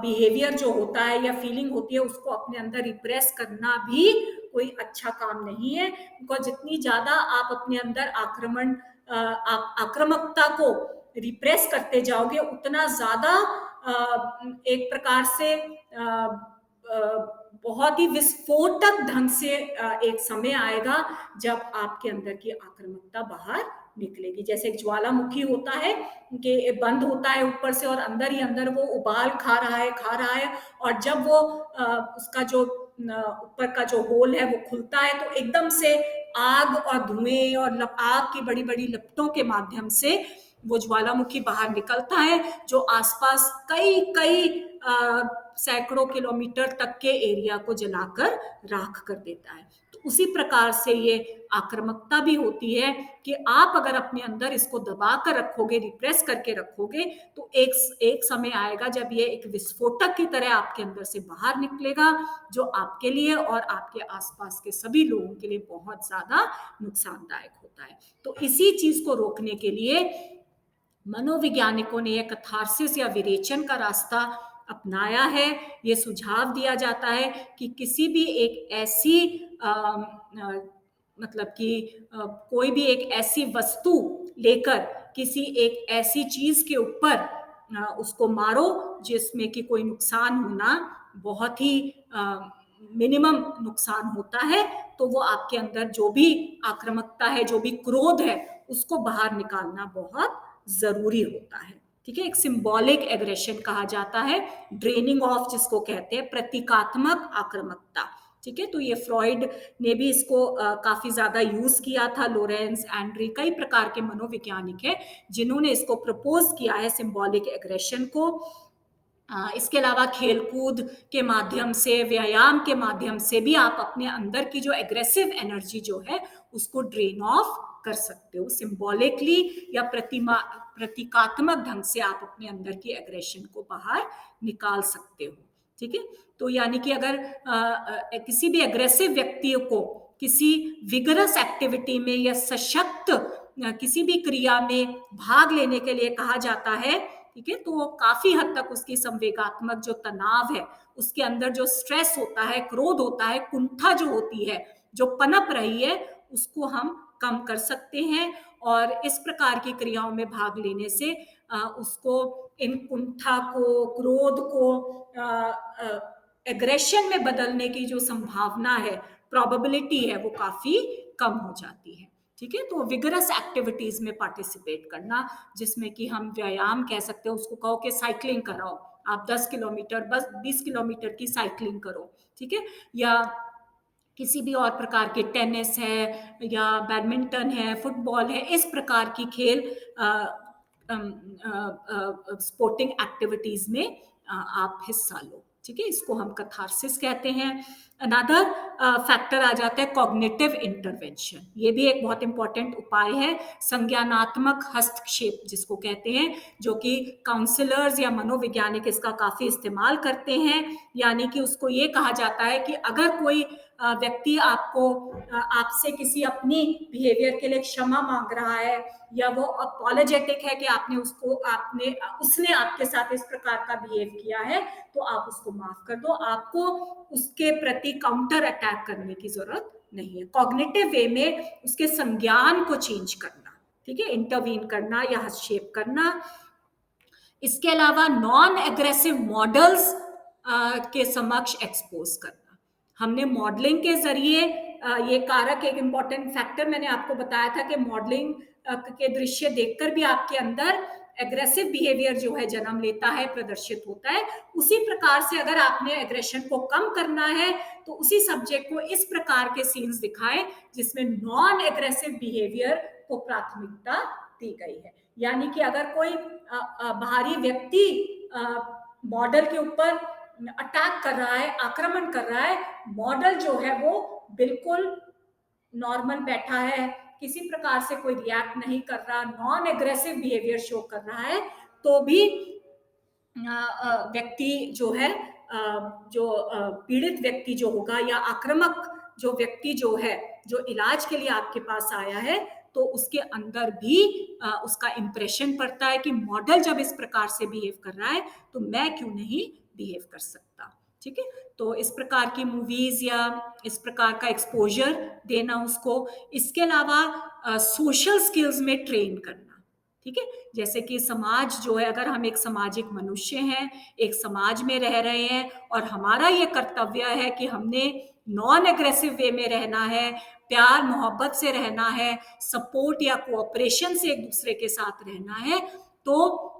बिहेवियर जो होता है या फीलिंग होती है उसको अपने अंदर रिप्रेस करना भी कोई अच्छा काम नहीं है। बिकॉज जितनी ज्यादा आप अपने अंदर आक्रामकता को रिप्रेस करते जाओगे, उतना ज्यादा एक प्रकार से बहुत ही विस्फोटक ढंग से एक समय आएगा जब आपके अंदर की आक्रामकता बाहर निकलेगी। जैसे एक ज्वालामुखी होता है कि बंद होता है ऊपर से और अंदर ही अंदर वो उबाल खा रहा है, और जब वो उसका जो ऊपर का जो होल है वो खुलता है तो एकदम से आग और धुएं और आग की बड़ी बड़ी लपटों के माध्यम से वो ज्वालामुखी बाहर निकलता है, जो आसपास कई कई सैकड़ों किलोमीटर तक के एरिया को जलाकर राख कर देता है। तो उसी प्रकार से ये आक्रामकता भी होती है कि आप अगर अपने अंदर इसको दबा कर रखोगे, रिप्रेस करके रखोगे, तो एक समय आएगा जब ये एक विस्फोटक की तरह आपके अंदर से बाहर निकलेगा, जो आपके लिए और आपके आसपास के सभी लोगों के लिए बहुत ज्यादा नुकसानदायक होता है। तो इसी चीज को रोकने के लिए मनोवैज्ञानिकों ने यह कथारसिस या विरेचन का रास्ता अपनाया है। ये सुझाव दिया जाता है कि किसी भी एक ऐसी मतलब कि कोई भी एक ऐसी वस्तु लेकर किसी एक ऐसी चीज के ऊपर उसको मारो जिसमें कि कोई नुकसान होना बहुत ही मिनिमम नुकसान होता है, तो वो आपके अंदर जो भी आक्रामकता है, जो भी क्रोध है, उसको बाहर निकालना बहुत जरूरी होता है। ठीक है, एक सिंबॉलिक एग्रेशन कहा जाता है, ड्रेनिंग ऑफ जिसको कहते हैं, प्रतीकात्मक आक्रामकता। ठीक है, तो ये फ्रॉइड ने भी इसको काफी ज्यादा यूज किया था, लोरेंस, एंड्री, कई प्रकार के मनोवैज्ञानिक है जिन्होंने इसको प्रपोज किया है, सिंबॉलिक एग्रेशन को। इसके अलावा खेलकूद के माध्यम से, व्यायाम के माध्यम से भी आप अपने अंदर की जो एग्रेसिव एनर्जी जो है उसको ड्रेन ऑफ कर सकते हो। सिंबॉलिकली या प्रतीकात्मक ढंग से आप अपने अंदर की एग्रेशन को बाहर निकाल सकते हो। ठीक है, तो यानी कि अगर किसी भी एग्रेसिव व्यक्ति को किसी विगरस एक्टिविटी में या सशक्त किसी भी क्रिया में भाग लेने के लिए कहा जाता है, ठीक है, तो काफी हद तक उसकी संवेगात्मक जो तनाव है, उसके अंदर जो स्ट्रेस होता है, क्रोध होता है, कुंठा जो होती है, जो पनप रही है, उसको हम कम कर सकते हैं। और इस प्रकार की क्रियाओं में भाग लेने से उसको इन कुंठा को, क्रोध को एग्रेशन में बदलने की जो संभावना है, प्रोबेबिलिटी है, वो काफी कम हो जाती है। ठीक है, तो विगरस एक्टिविटीज में पार्टिसिपेट करना, जिसमें कि हम व्यायाम कह सकते हैं, उसको कहो कि साइकिलिंग कराओ, आप 10 किलोमीटर, बस 20 किलोमीटर की साइकिलिंग करो। ठीक है, या किसी भी और प्रकार के, टेनिस है या बैडमिंटन है, फुटबॉल है, इस प्रकार की खेल स्पोर्टिंग एक्टिविटीज में आप हिस्सा लो। ठीक है, इसको हम कथारसिस कहते हैं। अनदर फैक्टर आ जाता है कॉग्निटिव इंटरवेंशन। ये भी एक बहुत इंपॉर्टेंट उपाय है, संज्ञानात्मक हस्तक्षेप जिसको कहते हैं, जो कि काउंसलर्स या मनोवैज्ञानिक इसका काफी इस्तेमाल करते हैं। यानी कि उसको ये कहा जाता है कि अगर कोई व्यक्ति आपसे किसी अपनी बिहेवियर के लिए क्षमा मांग रहा है, या वो अपॉलोजेटिक है कि उसने आपके साथ इस प्रकार का बिहेव किया है, तो आप उसको माफ कर दो, आपको उसके प्रति काउंटर अटैक करने की जरूरत नहीं है। कॉग्निटिव वे में उसके संज्ञान को चेंज करना, ठीक है, इंटरवीन करना या हस्तक्षेप करना। इसके अलावा नॉन एग्रेसिव मॉडल्स के समक्ष एक्सपोज करना। हमने मॉडलिंग के जरिए ये कारक, एक इंपॉर्टेंट फैक्टर मैंने आपको बताया था कि मॉडलिंग के दृश्य देखकर भी आपके अंदर एग्रेसिव बिहेवियर जो है जन्म लेता है, प्रदर्शित होता है। उसी प्रकार से अगर आपने एग्रेशन को कम करना है, तो उसी सब्जेक्ट को इस प्रकार के सीन्स दिखाएं जिसमें नॉन एग्रेसिव बिहेवियर को प्राथमिकता दी गई है। यानी कि अगर कोई बाहरी व्यक्ति मॉडल के ऊपर अटैक कर रहा है, आक्रमण कर रहा है, मॉडल जो है वो बिल्कुल नॉर्मल बैठा है, किसी प्रकार से कोई रिएक्ट नहीं कर रहा, नॉन एग्रेसिव बिहेवियर शो कर रहा है, तो भी व्यक्ति जो है, जो पीड़ित व्यक्ति जो होगा या आक्रामक जो व्यक्ति जो है, जो इलाज के लिए आपके पास आया है, तो उसके अंदर भी उसका इंप्रेशन पड़ता है कि मॉडल जब इस प्रकार से बिहेव कर रहा है, तो मैं क्यों नहीं बिहेव कर सकता। ठीक है, तो इस प्रकार की मूवीज या इस प्रकार का एक्सपोजर देना उसको। इसके अलावा सोशल स्किल्स में ट्रेन करना। ठीक है, जैसे कि समाज जो है, अगर हम एक सामाजिक मनुष्य हैं, एक समाज में रह रहे हैं, और हमारा ये कर्तव्य है कि हमने नॉन एग्रेसिव वे में रहना है, प्यार मोहब्बत से रहना है, सपोर्ट या कोऑपरेशन से एक दूसरे के साथ रहना है, तो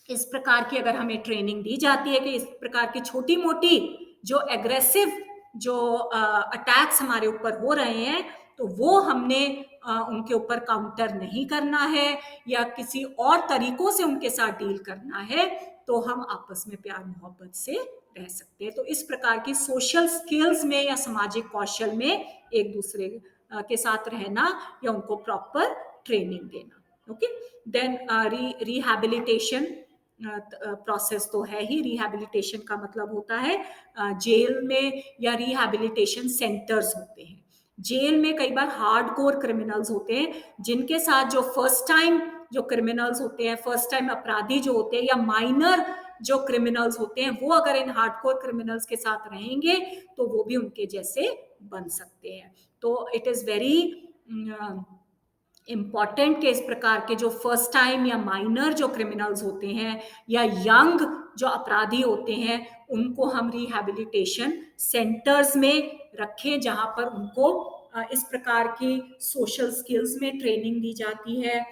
इस प्रकार की अगर हमें ट्रेनिंग दी जाती है कि इस प्रकार की छोटी मोटी जो एग्रेसिव जो अटैक्स हमारे ऊपर हो रहे हैं, तो वो हमने उनके ऊपर काउंटर नहीं करना है या किसी और तरीकों से उनके साथ डील करना है, तो हम आपस में प्यार मोहब्बत से रह सकते हैं। तो इस प्रकार की सोशल स्किल्स में या सामाजिक कौशल में एक दूसरे के साथ रहना या उनको प्रॉपर ट्रेनिंग देना। ओके, देन रिहैबिलिटेशन प्रोसेस तो है ही। रिहैबिलिटेशन का मतलब होता है जेल में या रिहैबिलिटेशन सेंटर्स होते हैं। जेल में कई बार हार्डकोर क्रिमिनल्स होते हैं, जिनके साथ जो फर्स्ट टाइम जो क्रिमिनल्स होते हैं, फर्स्ट टाइम अपराधी जो होते हैं, या माइनर जो क्रिमिनल्स होते हैं, वो अगर इन हार्डकोर क्रिमिनल्स के साथ रहेंगे तो वो भी उनके जैसे बन सकते हैं। तो इट इज वेरी इम्पॉर्टेंट के इस प्रकार के जो फर्स्ट टाइम या माइनर जो क्रिमिनल्स होते हैं या यंग जो अपराधी होते हैं उनको हम रिहैबिलिटेशन सेंटर्स में रखें, जहाँ पर उनको इस प्रकार की सोशल स्किल्स में ट्रेनिंग दी जाती है,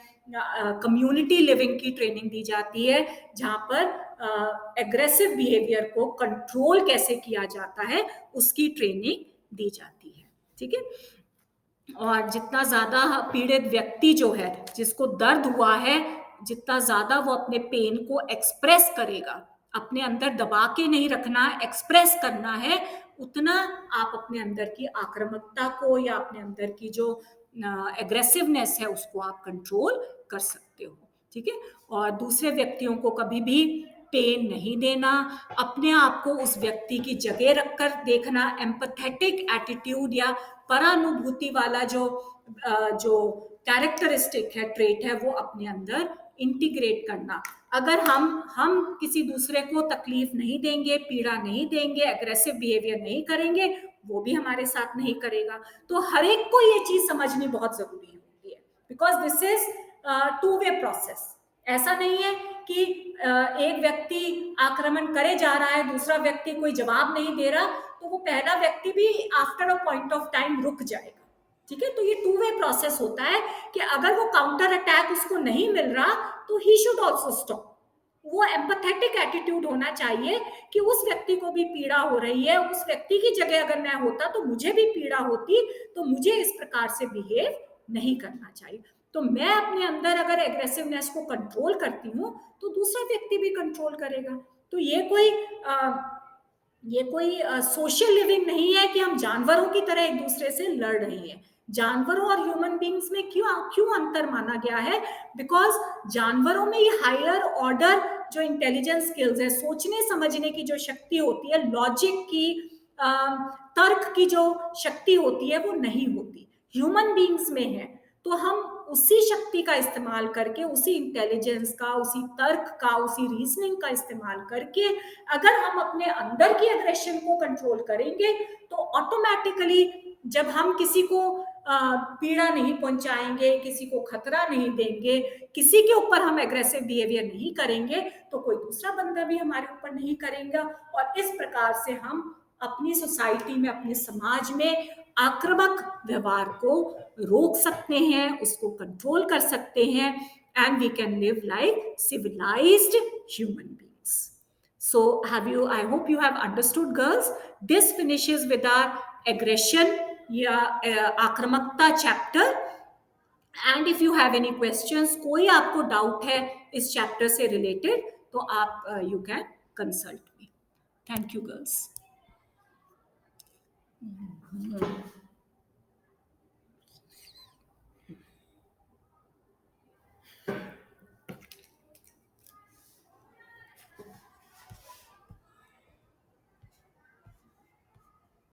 कम्युनिटी लिविंग की ट्रेनिंग दी जाती है, जहाँ पर एग्रेसिव बिहेवियर को कंट्रोल कैसे किया जाता है उसकी ट्रेनिंग दी जाती है। ठीक है। और जितना ज्यादा पीड़ित व्यक्ति जो है, जिसको दर्द हुआ है, जितना ज्यादा वो अपने पेन को एक्सप्रेस करेगा, अपने अंदर दबा के नहीं रखना, एक्सप्रेस करना है, उतना आप अपने अंदर की आक्रामकता को या अपने अंदर की जो एग्रेसिवनेस है उसको आप कंट्रोल कर सकते हो। ठीक है। और दूसरे व्यक्तियों को कभी भी पेन नहीं देना, अपने आप को उस व्यक्ति की जगह रखकर देखना, एम्पैथेटिक एटीट्यूड या परानुभूति वाला जो कैरेक्टरिस्टिक है, ट्रेट है, वो अपने अंदर इंटीग्रेट करना। अगर हम किसी दूसरे को तकलीफ नहीं देंगे, पीड़ा नहीं देंगे, एग्रेसिव बिहेवियर नहीं करेंगे, वो भी हमारे साथ नहीं करेगा। तो हर एक को ये चीज समझनी बहुत जरूरी होती है, because this is two way process. ऐसा नहीं है कि एक व्यक्ति आक्रमण करे जा रहा है, दूसरा व्यक्ति कोई जवाब नहीं दे रहा, तो वो पहला व्यक्ति भी after a point of time रुक जाएगा। ठीक है। तो ये टू वे प्रोसेस होता है कि अगर वो काउंटर अटैक उसको नहीं मिल रहा तो ही शुड ऑल्सो स्टॉप। वो एम्पैथेटिक एटीट्यूड होना चाहिए कि उस व्यक्ति को भी पीड़ा हो रही है, उस व्यक्ति की जगह अगर मैं होता तो मुझे भी पीड़ा होती, तो मुझे इस प्रकार से बिहेव नहीं करना चाहिए। तो मैं अपने अंदर अगर एग्रेसिवनेस को कंट्रोल करती हूँ तो दूसरा व्यक्ति भी कंट्रोल करेगा। तो ये कोई सोशल लिविंग नहीं है कि हम जानवरों की तरह एक दूसरे से लड़ रहे हैं। जानवरों और ह्यूमन बींग्स में क्यों क्यों अंतर माना गया है? बिकॉज जानवरों में ये हायर ऑर्डर जो इंटेलिजेंस स्किल्स है, सोचने समझने की जो शक्ति होती है, लॉजिक की, तर्क की जो शक्ति होती है, वो नहीं होती, ह्यूमन बींग्स में है। तो हम उसी शक्ति का इस्तेमाल करके, उसी इंटेलिजेंस का, उसी तर्क का, उसी रीजनिंग का इस्तेमाल करके अगर हम अपने अंदर की एग्रेशन को कंट्रोल करेंगे तो ऑटोमेटिकली जब हम किसी को पीड़ा नहीं पहुंचाएंगे, किसी को खतरा नहीं देंगे, किसी के ऊपर हम एग्रेसिव बिहेवियर नहीं करेंगे, तो कोई दूसरा बंदा भी हमारे ऊपर नहीं करेगा। और इस प्रकार से हम अपनी सोसाइटी में, अपने समाज में आक्रामक व्यवहार को रोक सकते हैं, उसको कंट्रोल कर सकते हैं, and we can live like civilised human beings. So I hope you have understood, girls. This finishes with our aggression या आक्रामकता chapter. And if you have any questions, कोई आपको डाउट है इस चैप्टर से रिलेटेड, तो आप you can consult me. Thank you girls.